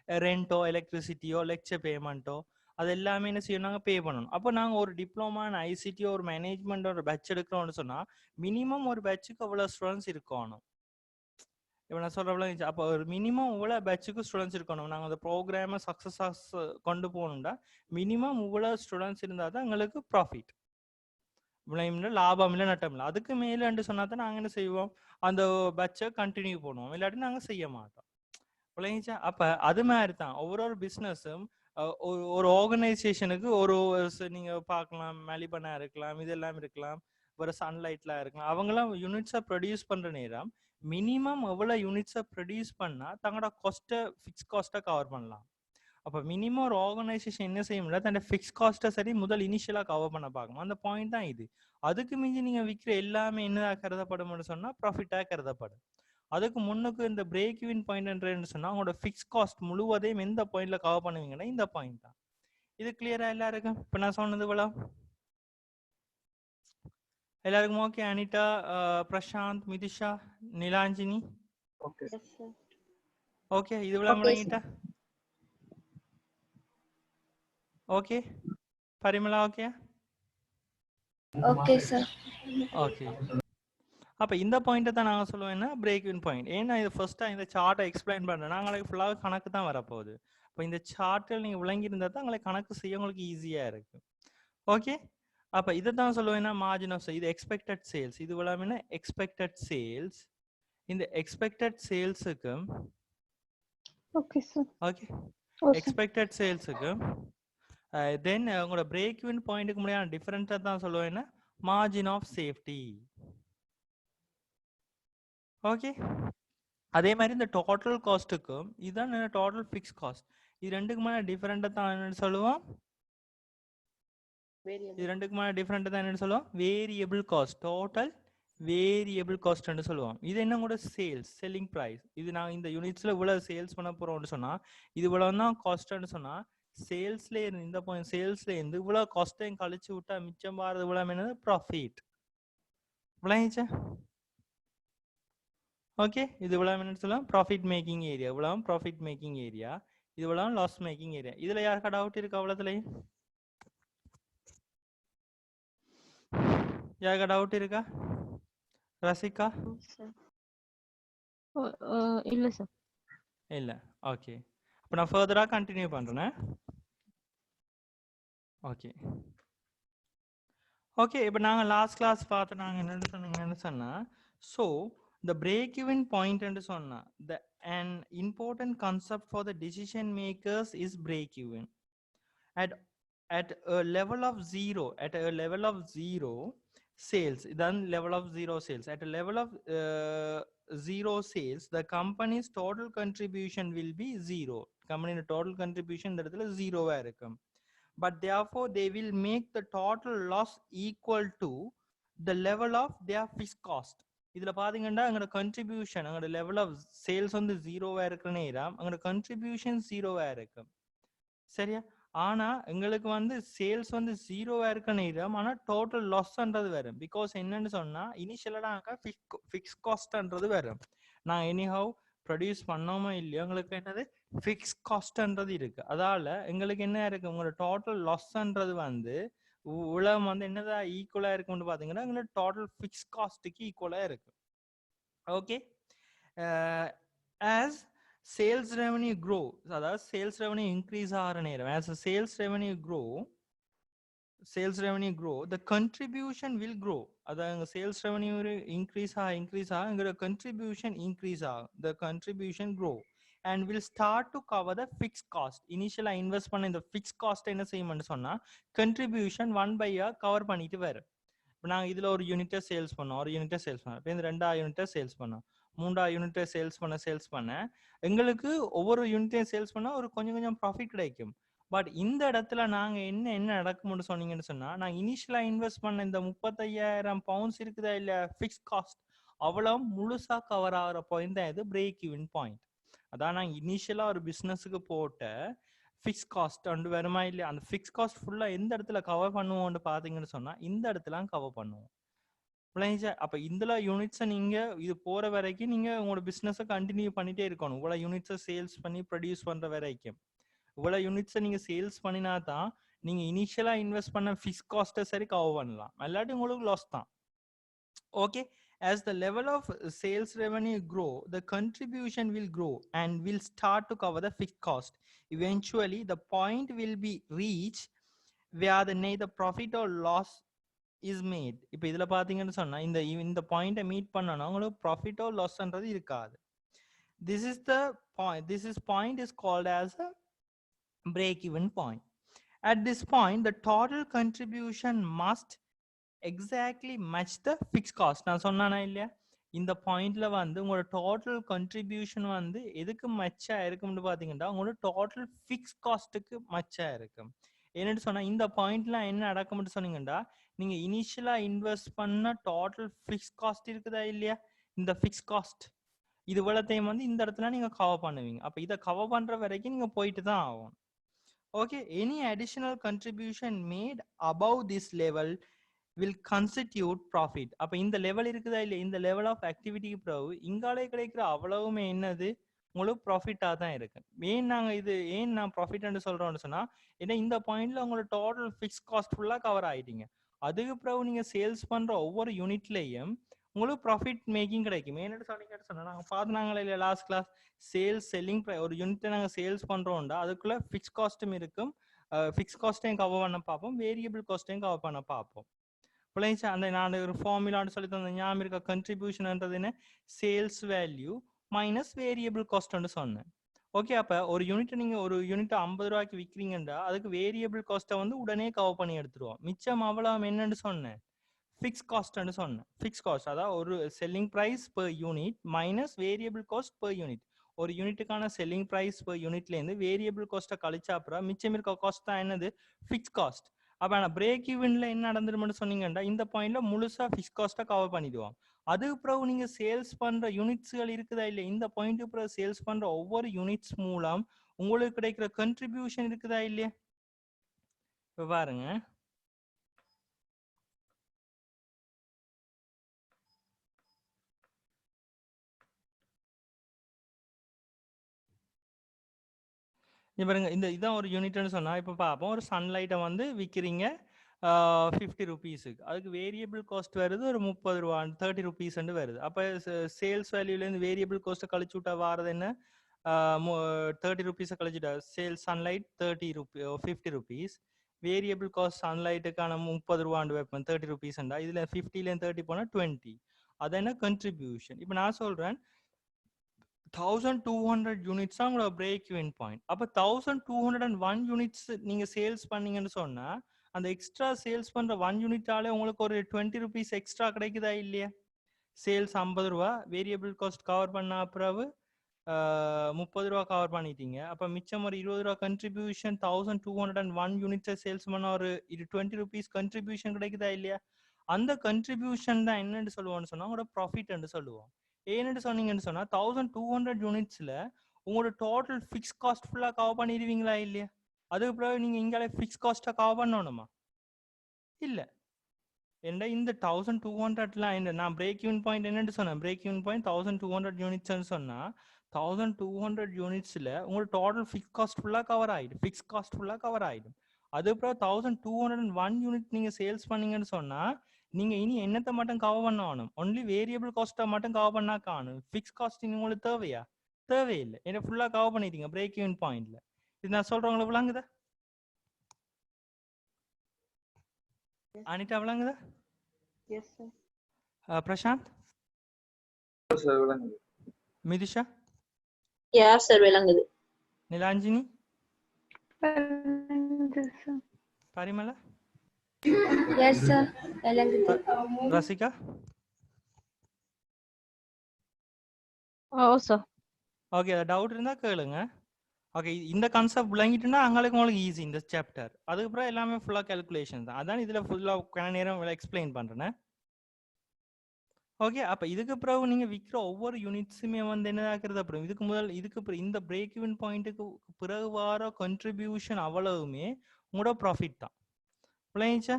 ரெண்டோ எலக்ட்ரிசிட்டியோ லெக்சர் பேமெண்ட்டோ அது எல்லாமே என்ன செய்யணும், நாங்கள் பே பண்ணணும். அப்போ நாங்கள் ஒரு டிப்ளமா ஐசிடியோ ஒரு மேனேஜ்மெண்ட் ஒரு பேட்ச் எடுக்கிறோம்னு சொன்னால் மினிமம் ஒரு பேட்சுக்கு அவ்வளோ ஸ்டூடெண்ட்ஸ் இருக்கணும். இப்போ நான் சொல்கிறவளோ அப்போ ஒரு மினிமம் இவ்வளோ பேட்சுக்கு ஸ்டூடெண்ட்ஸ் இருக்கணும். நாங்கள் அந்த ப்ரோக்ராமை சக்ஸஸ் கொண்டு போகணும்டா மினிமம் இவ்வளோ ஸ்டூடெண்ட்ஸ் இருந்தால் தான் எங்களுக்கு ப்ராஃபிட், இவ்வளோ லாபம் இல்லை நட்டம் இல்லை. அதுக்கு மேலேன்னு சொன்னால் தான் நாங்கள் என்ன செய்வோம், அந்த பேட்சை கண்டினியூ பண்ணுவோம், இல்லாட்டி நாங்கள் செய்ய மாட்டோம். விளங்கிச்சா? அப்போ அது மாதிரி தான் ஒவ்வொரு பிஸ்னஸும் ஒரு ஆர்கனைசேஷனுக்கு ஒரு நீங்கள் பார்க்கலாம், மெலிபனா இருக்கலாம், இதெல்லாம் இருக்கலாம், ஒரு சன்லைட்லாம் இருக்கலாம். அவங்களாம் யூனிட்ஸை ப்ரொடியூஸ் பண்ணுற நேரம் மினிமம் எவ்வளோ யூனிட்ஸை ப்ரொடியூஸ் பண்ணால் தங்களோட காஸ்ட்டை ஃபிக்ஸ் காஸ்ட்டை கவர் பண்ணலாம். அப்போ மினிமம் ஒரு ஆர்கனைசேஷன் என்ன செய்ய முடியாது, தன்னோட ஃபிக்ஸ் காஸ்ட்டை சரி முதல் இனிஷியலாக கவர் பண்ண பார்க்கணும். அந்த பாயிண்ட் தான் இது. அதுக்கு மிஞ்சி நீங்கள் விற்கிற எல்லாமே என்னதாக கருதப்படும்னு சொன்னால் ப்ராஃபிட்டாக கருதப்படும். அதுக்கு முன்னுக்கு இந்த பிரேக் ஈவன் பாயிண்ட்ன்னு சொன்னால் உங்களோட ஃபிக்ஸ் காஸ்ட் முழுவதையும் எந்த பாயிண்ட்ல கவர் பண்ணுவீங்கன்னா இந்த பாயிண்ட் தான். இது கிளியரா எல்லாருக்கும்? இப்போ நான் சொன்னது இவ்வளோ எல்லாருக்கும் ஓகே? அனிதா, பிரசாந்த், மிதிஷா, நிலாஞ்சினி ஓகே? இது விளங்கிட்டா? Okay Parimala okay? Okay sir. Okay, அப்போ இந்த பாயிண்ட்டை தான் நாங்கள் சொல்லுவேன்னா பிரேக் இன் பாயிண்ட். ஏன்னா இது ஃபர்ஸ்ட்டாக இந்த சார்ட்டை எக்ஸ்பிளைன் பண்ணுறேன், நாங்களுக்கு ஃபுல்லாக கணக்கு தான் வரப்போகுது. இப்போ இந்த சார்ட்டில் நீங்கள் விளங்கியிருந்தால் தான் உங்களுக்கு கணக்கு செய்ய உங்களுக்கு ஈஸியாக இருக்குது. ஓகே, அப்போ இதை தான் சொல்லுவேன்னா மார்ஜின் ஆஃப் இது எக்ஸ்பெக்டட் சேல்ஸ். இது விளாமினா எக்ஸ்பெக்டட் சேல்ஸ். இந்த எக்ஸ்பெக்டட் சேல்ஸுக்கு ஓகே எக்ஸ்பெக்டட் சேல்ஸுக்கு தென் உங்களோட பிரேக் ஈவன் பாயிண்ட்டுக்கு முடியாது டிஃபரெண்ட்டாக தான் சொல்லுவேன்னா மார்ஜின் ஆஃப் சேஃப்டி. ஓகே, அதே மாதிரி இந்த டோட்டல் காஸ்ட்டுக்கும் இதுதான் டோட்டல் ஃபிக்ஸ் காஸ்ட். இது ரெண்டுக்குமான டிஃபரெண்ட்டாக தான் என்னன்னு சொல்லுவோம், இது ரெண்டுக்குமான டிஃபரெண்ட்டாக தான் என்னன்னு சொல்லுவோம் வேரியபிள் காஸ்ட், டோட்டல் வேரியபிள் காஸ்ட்னு சொல்லுவோம். இது என்ன கூட சேல்ஸ் செல்லிங் ப்ரைஸ். இது நான் இந்த யூனிட்ஸில் இவ்வளோ சேல்ஸ் பண்ண போகிறோம்னு சொன்னால் இது இவ்வளோ தான் காஸ்ட்னு சொன்னால் சேல்ஸ்ல இருந்து இந்த பாயிண்ட் சேல்ஸ்ல இருந்து இவ்வளோ காஸ்ட்டையும் கழிச்சு விட்டா மிச்சம் பாரது இவ்வளோ என்னது ப்ராஃபிட். விளையாச்சா? ஓகே, இது இவ்வளோ என்ன சொல்லலாம் ப்ராஃபிட் மேக்கிங் ஏரியா, இவ்வளோ ப்ராஃபிட் மேக்கிங் ஏரியா, இது இவ்வளோ லாஸ் மேக்கிங் ஏரியா. இதில் யாருக்கா டவுட் இருக்கு அவ்வளோத்துலையும்? யாருக்கா டவுட் இருக்கா? ரசிகா? இல்ல சார். இல்லை. ஓகே, இப்போ நான் ஃபர்தராக கண்டினியூ பண்ணுறேன். ஓகே ஓகே, இப்போ நாங்கள் லாஸ்ட் கிளாஸ் பார்த்து நாங்கள் என்னென்னு சொன்னால் so the break-even point and so on. An important concept for the decision makers is break-even. At a level of zero sales, then level of zero sales. At a level of zero sales, the company's total contribution will be zero. Company total contribution that is zero. But therefore, they will make the total loss equal to the level of their fixed cost. இதில் பார்த்தீங்கன்னா எங்களோட contribution எங்களோட level of sales வந்து ஜீரோவாக இருக்கிற நேரம் எங்களோட contribution ஜீரோவாக இருக்கும். சரியா? ஆனால் எங்களுக்கு வந்து சேல்ஸ் வந்து ஜீரோவாக இருக்கிற நேரம் ஆனால் டோட்டல் லாஸ்ன்றது வரும். பிகாஸ் என்னன்னு சொன்னால் இனிஷியலாக நாங்கள் ஃபிக்ஸ் காஸ்ட்ன்றது வரும். நான் எனிஹவ் ப்ரொடியூஸ் பண்ணோமோ இல்லையோ எங்களுக்கு என்னது ஃபிக்ஸ் காஸ்ட்ன்றது இருக்கு. அதால எங்களுக்கு என்ன இருக்கு உங்களோட டோட்டல் லாஸ்ன்றது வந்து உலகம் வந்து என்னதான் ஈக்குவலா இருக்கும்னு பாத்தீங்கன்னா எங்களோட டோட்டல் ஃபிக்ஸ் காஸ்ட்டுக்கு ஈக்குவலா இருக்கு. Okay, as sales revenue grow, அதாவது சேல்ஸ் ரெவன்யூ இன்க்ரீஸ் ஆகிற நேரம் as sales revenue grow the contribution will grow. அதாவது சேல்ஸ் ரெவன்யூ இன்க்ரீஸ் எங்களோட contribution increase the contribution grow and will start to cover the fixed cost. Initially invest பண்ண இந்த fixed cost என்ன செய்யணும்னு சொன்னா contribution 1/a cover பண்ணிட்டு வரும். இப்போ நாங்கள் இதில் ஒரு யூனிட்டை சேல்ஸ் பண்ணோம், ஒரு யூனிட்டை சேல்ஸ் பண்ணோம், இப்போ இந்த 2 யூனிட்டை சேல்ஸ் பண்ணோம், 3 யூனிட்டை சேல்ஸ் பண்ண எங்களுக்கு ஒவ்வொரு யூனிட்டையும் சேல்ஸ் பண்ணால் ஒரு கொஞ்சம் ப்ராஃபிட் கிடைக்கும். பட் இந்த இடத்துல நாங்கள் என்ன நடக்கும்னு சொன்னீங்கன்னு சொன்னால் நாங்கள் இனிஷியலாக இன்வெஸ்ட் பண்ண இந்த 35,000 பவுண்ட்ஸ் இருக்குதா இல்லை ஃபிக்ஸ் காஸ்ட் அவ்வளோ முழுசாக கவர் ஆகிற பாயிண்ட் தான் இது பிரேக் ஈவன் பாயிண்ட். அதான் நாங்கள் இனிஷியலாக ஒரு பிஸ்னஸுக்கு போட்ட ஃபிக்ஸ் காஸ்ட் அண்டு வருமா இல்லையா அந்த ஃபிக்ஸ் காஸ்ட் ஃபுல்லாக எந்த இடத்துல கவர் பண்ணுவோம்னு பார்த்தீங்கன்னு சொன்னால் இந்த இடத்துல கவர் பண்ணுவோம். அப்போ இந்த யூனிட்ஸை நீங்கள் இது போகிற வரைக்கும் நீங்கள் உங்களோட பிஸ்னஸை கண்டினியூ பண்ணிகிட்டே இருக்கணும். இவ்வளோ யூனிட்ஸை சேல்ஸ் பண்ணி ப்ரொடியூஸ் பண்ணுற வரைக்கும் இவ்வளோ யூனிட்ஸை நீங்கள் சேல்ஸ் பண்ணினா தான் நீங்கள் இனிஷியலாக இன்வெஸ்ட் பண்ண ஃபிக்ஸ் காஸ்ட்டை சரி கவர் பண்ணலாம், இல்லாட்டி உங்களுக்கு லாஸ் தான். Okay, as the level of sales revenue grow, the contribution will grow and will start to cover the fixed cost. Eventually, the point will be reached where the neither profit or loss is made. இப்போ இதில் பார்த்தீங்கன்னு சொன்னால் இந்த பாயிண்ட்டை meet பண்ணணும் உங்களுக்கு profit R லாஸ்ன்றது இருக்காது. This is the point. Point is called as a break-even point. At this point, the total contribution must exactly match the fixed cost. நான் சொன்னானா இல்லையா இந்த பாயிண்ட்ல வந்து உங்களோட டோட்டல் கண்ட்ரிபியூஷன் வந்து எதுக்கு மச்சா இருக்கும்னு பாத்தீங்கன்னா உங்களோட டோட்டல் ஃபிக்ஸ் காஸ்ட்டுக்கு மச்சா இருக்கும். என்னன்னு சொன்னா இந்த பாயிண்ட்ல என்ன நடக்கும்னு சொன்னீங்கன்னா நீங்க இனிஷியலா இன்வெஸ்ட் பண்ண டோட்டல் ஃபிக்ஸ் காஸ்ட் இருக்குதா இல்லையா இந்த ஃபிக்ஸ் காஸ்ட் இது இவ்வளோத்தையும் வந்து இந்த இடத்துல நீங்க கவர் பண்ணுவீங்க. அப்ப இதை கவர் பண்ற வரைக்கும் நீங்க போயிட்டு தான் ஆகும். Okay, any additional contribution made above this level will constitute profit. அப்ப இந்த லெவல் இருக்குதா இல்ல இந்த லெவல் ஆஃப் ஆக்டிவிட்டிக்கு பிறகு இங்காலே கிடைக்கிற அவ்வளவுமே என்னது உங்களுக்கு ப்ராஃபிட்டா தான் இருக்கு. ஏன் நான் ப்ராஃபிட்னு சொல்றோம்னு சொன்னா ஏன்னா இந்த பாயிண்ட்ல உங்களோட டோட்டல் ஃபிக்ஸ் காஸ்ட் ஃபுல்லா கவர் ஆயிட்டீங்க. அதுக்கு பிறகு நீங்க சேல்ஸ் பண்ற ஒவ்வொரு யூனிட்லயும் உங்களுக்கு ப்ராஃபிட் மேக்கிங் கிடைக்கும். என்னன்னு சொன்னா நாங்க பார்த்துனாங்களே இல்லையா லாஸ்ட் கிளாஸ் செல்லிங் ஒரு யூனிட்டை நாங்கள் சேல்ஸ் பண்றோம்டா அதுக்குள்ள ஃபிக்ஸ் காஸ்ட்டும் இருக்கும், ஃபிக்ஸ் காஸ்ட்டையும் கவர் பண்ண பார்ப்போம், வேரியபிள் காஸ்ட்டையும் கவர் பண்ண பார்ப்போம். பிள்ளைங்க அந்த நான் ஒரு ஃபார்முலான்னு சொல்லி தந்த ஞாபகம் இருக்க கண்ட்ரிபியூஷன்ன்றது என்ன சேல்ஸ் வேல்யூ மைனஸ் வேரியபிள் காஸ்ட்னு சொன்னேன். ஓகே, அப்ப ஒரு யூனிட் நீங்க ஒரு யூனிட் 50 ரூபாய்க்கு விக்கிறீங்கன்னா அதுக்கு வேரியபிள் காஸ்ட்டை வந்து உடனே கவர் பண்ணி எடுத்துருவோம். மிச்சம் அவ்வளவு என்னன்னு சொன்னேன், ஃபிக்ஸ் காஸ்ட்னு சொன்னேன். ஃபிக்ஸ் காஸ்ட் அதாவது ஒரு selling price per unit minus variable cost per unit. ஒரு யூனிட்டுக்கான செல்லிங் பிரைஸ் பெர் யூனிட்ல இருந்து வேரியபிள் காஸ்ட்டை கழிச்சா அப்புறம் மிச்சம் இருக்க காஸ்ட் தான் என்னது, ஃபிக்ஸ் காஸ்ட். அப்ப நான் பிரேக் ஈவன்ல என்ன நடந்துருமென்னு சொன்னீங்கன்னா இந்த பாயிண்ட்ல முழுசா ஃபிக்ஸ் காஸ்ட்டை கவர் பண்ணிடுவோம். அதுக்கு பிறகு நீங்க சேல்ஸ் பண்ற யூனிட்ஸ்கள் இருக்குதா இல்ல, இந்த பாயிண்ட் பிறகு சேல்ஸ் பண்ற ஒவ்வொரு யூனிட்ஸ் மூலம் உங்களுக்கு கிடைக்கிற கண்ட்ரிபியூஷன் இருக்குதா இல்லையா. இப்ப பாருங்க, பாருங்க இந்த இதான் ஒரு யூனிட்னு சொன்னா இப்ப பார்ப்போம். ஒரு சன்லைட்டை வந்து விற்கிறீங்க 50 ருபீஸுக்கு, அதுக்கு வேரியபிள் காஸ்ட் வருது ஒரு 30 ரூபா 30 ருபீஸ் வருது. அப்ப சேல்ஸ் வேல்யூலேருந்து வேரியபிள் காஸ்ட்டை கழிச்சு விட்டா வாரது என்ன, 30 ருபீஸை கழிச்சுட்டா sales sunlight 50 rupees, variable cost சன்லைட்டுக்கான 30 ரூபாண்டு வைப்பேன் 30 ருபீஸ். இதுல 50லேருந்து 30 போனா 20, அது என்ன கண்ட்ரிபியூஷன். இப்போ நான் சொல்றேன் 1200 யூனிட்ஸ் தான் உங்களோட பிரேக் இவன் பாயிண்ட். அப்போ 1201 யூனிட்ஸ் நீங்க சேல்ஸ் பண்ணீங்கன்னு சொன்னா அந்த எக்ஸ்ட்ரா சேல்ஸ் பண்ற 1 யூனிட்டாலே உங்களுக்கு ஒரு 20 ருபீஸ் எக்ஸ்ட்ரா கிடைக்குதா இல்லையா. சேல்ஸ் 50 ரூபா, வேரியபிள் காஸ்ட் கவர் பண்ண பிறகு 30 ரூபா கவர் பண்ணிட்டீங்க. அப்ப மிச்சம் ஒரு 20 ரூபா கண்ட்ரிபியூஷன். 1201 யூனிட்ஸை சேல்ஸ் பண்ண ஒரு 20 ருபீஸ் கண்ட்ரிபியூஷன் கிடைக்குதா இல்லையா. அந்த கண்ட்ரிபியூஷன் தான் என்னன்னு சொல்லுவோம்னு சொன்னா உங்களோட ப்ராஃபிட் என்று சொல்லுவோம். ஏன்னு சொன்னீங்கன்னு சொன்னா 1200 யூனிட்ஸ்ல உங்களோட டோட்டல் ஃபிக்ஸ் காஸ்ட் ஃபுல்லா கவர் பண்ணிடுவீங்களா இல்லையா. அதுக்கு பிறகு நீங்க இங்காலே ஃபிக்ஸ் காஸ்ட்டை கவர் பண்ணணுமா இல்ல. என்ன இந்த 1200 நான் பிரேக் ஈவன் பாயிண்ட் என்னன்னு சொன்னேன், பிரேக் ஈவன் பாயிண்ட் 1200 யூனிட்ஸ்னு சொன்னா 1200 யூனிட்ஸ்ல உங்களோட டோட்டல் ஃபிக்ஸ் காஸ்ட் ஃபுல்லா கவர் ஆயிடும், ஃபிக்ஸ் காஸ்ட் ஃபுல்லா கவர் ஆயிடும். அதுக்கப்புறம் 1201 யூனிட் நீங்க சேல்ஸ் பண்ணீங்கன்னு சொன்னா நீங்க இனி என்னத்தை மட்டும் கவர் பண்ணணும், ஒன்லி வேரியபிள் காஸ்ட்டை மட்டும் கவர் பண்ணா காணும். ஃபிக்ஸ் காஸ்ட் உங்களுக்கு தேவையா, தேவையில்லை, ஏன்னா ஃபுல்லா கவர் பண்ணிட்டீங்க பிரேக் ஈவன் பாயிண்ட்ல. இது நான் சொல்றவங்களுக்கு விளங்குதா அனிதா, விளங்குதா? Yes, sir. Prashanth, மிதிஷா, Yeah, sir. விளங்குது. நிலாஞ்சினி, விளங்குது sir. Parimala, Yes sir. விளங்குது. Rasika, Oh, sir. Okay. Doubt இருந்தா கேளுங்க. ஓகே, இந்த கான்செப்ட் விளங்கிட்டுன்னா அங்களுக்கு உங்களுக்கு ஈஸி இந்த சாப்டர். அதுக்கப்புறம் எல்லாமே ஃபுல்லாக கேல்குலேஷன் தான். அதான் இதில் ஃபுல்லாக கொஞ்ச நேரம் எக்ஸ்பிளைன் பண்ணுறேன். ஓகே, அப்போ இதுக்கு பிறகு நீங்கள் விற்கிற ஒவ்வொரு யூனிட்ஸுமே வந்து என்னதாக்குறது, அப்புறம் இதுக்கு முதல் இதுக்கு இந்த பிரேக் ஈவன் பாயிண்ட்டுக்கு பிறகு வர கண்ட்ரிபியூஷன் அவ்வளவுமே உங்களோட ப்ராஃபிட் தான். விளங்கிச்சா?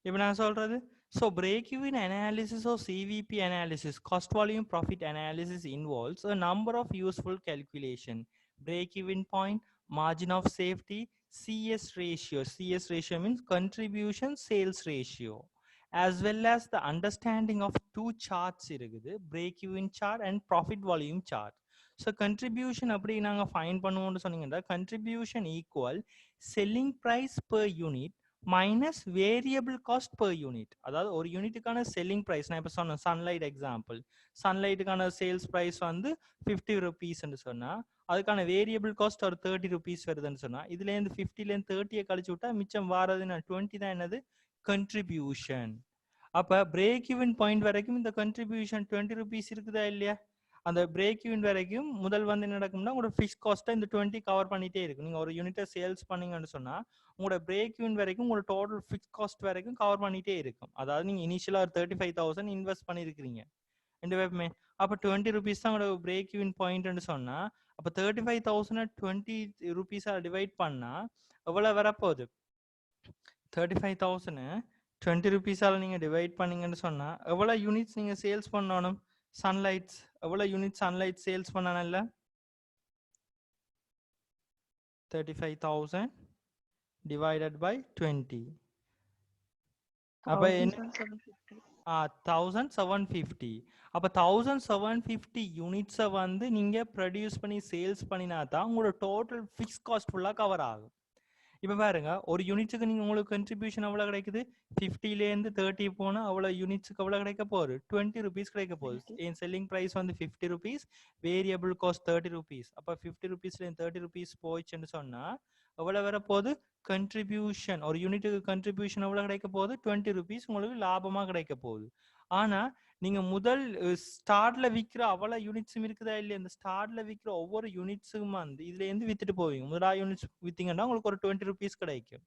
இப்போ நான் சொல்கிறது, so break-even analysis or CVP analysis, cost volume profit analysis, involves a number of useful calculation. Break-even point, margin of safety, CS ratio. CS ratio means contribution sales ratio, as well as the understanding of two charts இருக்குது, break-even chart and profit volume chart. So contribution அப்படி நாங்க find பண்ணுவோம்னு சொன்னீங்கன்னா contribution equal selling price per unit minus variable cost per unit. அதாவது ஒரு யூனிட்டுக்கான selling price, நான் இப்போ சொன்னேன் சன்லைட் எக்ஸாம்பிள், சன்லைட்டுக்கான சேல்ஸ் ப்ரைஸ் வந்து 50 ருபீஸ்ன்னு சொன்னா அதுக்கான வேரியபிள் காஸ்ட் ஒரு 30 ருபீஸ் வருதுன்னு சொன்னா இதுலேருந்து 50லேருந்து 30 கழிச்சு விட்டா மிச்சம் வாரது 20 தான் என்னது, கண்ட்ரிபியூஷன். அப்ப பிரேக் ஈவன் பாயிண்ட் வரைக்கும் இந்த கண்ட்ரிபியூஷன் 20 ருபீஸ் இருக்குதா இல்லையா. அந்த பிரேக் ஈவன் வரைக்கும் முதல் வந்து என்ன நடக்கும்னா உங்களோட ஃபிக்ஸ் காஸ்ட்டை இந்த 20 கவர் பண்ணிட்டே இருக்கும். நீங்க ஒரு யூனிட்டை சேல்ஸ் பண்ணீங்கன்னு சொன்னா உங்களோட பிரேக் ஈவன் வரைக்கும் உங்களோட டோட்டல் ஃபிக்ஸ் காஸ்ட் வரைக்கும் கவர் பண்ணிட்டே இருக்கும். அதாவது நீங்க இனிஷியலா ஒரு 35,000 இன்வெஸ்ட் பண்ணிருக்கீங்க ரெண்டு பேருமே, அப்ப 20 ருபீஸ் தான் உங்களோட பிரேக் ஈவன் பாயிண்ட்னு சொன்னா அப்ப 35,000 20 ருபீஸா டிவைட் பண்ணா எவ்வளவு வரப்போகுது, 35,000 20 ருபீஸால நீங்க டிவைட் பண்ணீங்கன்னு சொன்னா எவ்வளவு யூனிட்ஸ் நீங்க சேல்ஸ் பண்ணணும், சன்லைட்ஸ் எவ்வளவு யூனிட் சன்லைட் சேல்ஸ் பண்ணணும்ல, 35,000 divided by 20. அப்ப என்ன, 1750. அப்ப 1750 யூனிட்ஸை வந்து நீங்க ப்ரொடியூஸ் பண்ணி சேல்ஸ் பண்ணினா தான் உங்களோட டோட்டல் ஃபிக்ஸ் காஸ்ட் ஃபுல்லா கவர் ஆகும். இப்ப பாருங்க ஒரு யூனிட்ஸுக்கு நீங்க உங்களுக்கு கன்ட்ரிபியூஷன் எவ்வளவு கிடைக்குது 50ல இருந்து 30 போனா அவ்வளவு யூனிட்ஸுக்கு எவ்வளவு கிடைக்க போகுது 20 rupees கிடைக்க போகுது என் செல்லிங் பிரைஸ் வந்து 50 rupees வேரியபிள் காஸ்ட் 30 rupees அப்ப 50 rupeesல 30 rupees போயிடுச்சுன்னு சொன்னா எவ்வளவு வர போகுது கன்ட்ரிபியூஷன் ஒரு யூனிட்டுக்கு கன்ட்ரிபியூஷன் எவ்வளவு கிடைக்க போகுது 20 rupees உங்களுக்கு லாபமா கிடைக்க போகுது ஆனா நீங்க முதல் ஸ்டார்ட்ல விக்கிற அவ்வளவு யூனிட்ஸும் இருக்குதா இல்லையா இந்த ஸ்டார்ட்ல விக்கிற ஒவ்வொரு யூனிட்ஸும் வந்து இதுல இருந்து வித்துட்டு போவீங்க முதலாவது யூனிட்ஸ் வித்தீங்கன்னா உங்களுக்கு ஒரு 20 rupees கிடைக்கும்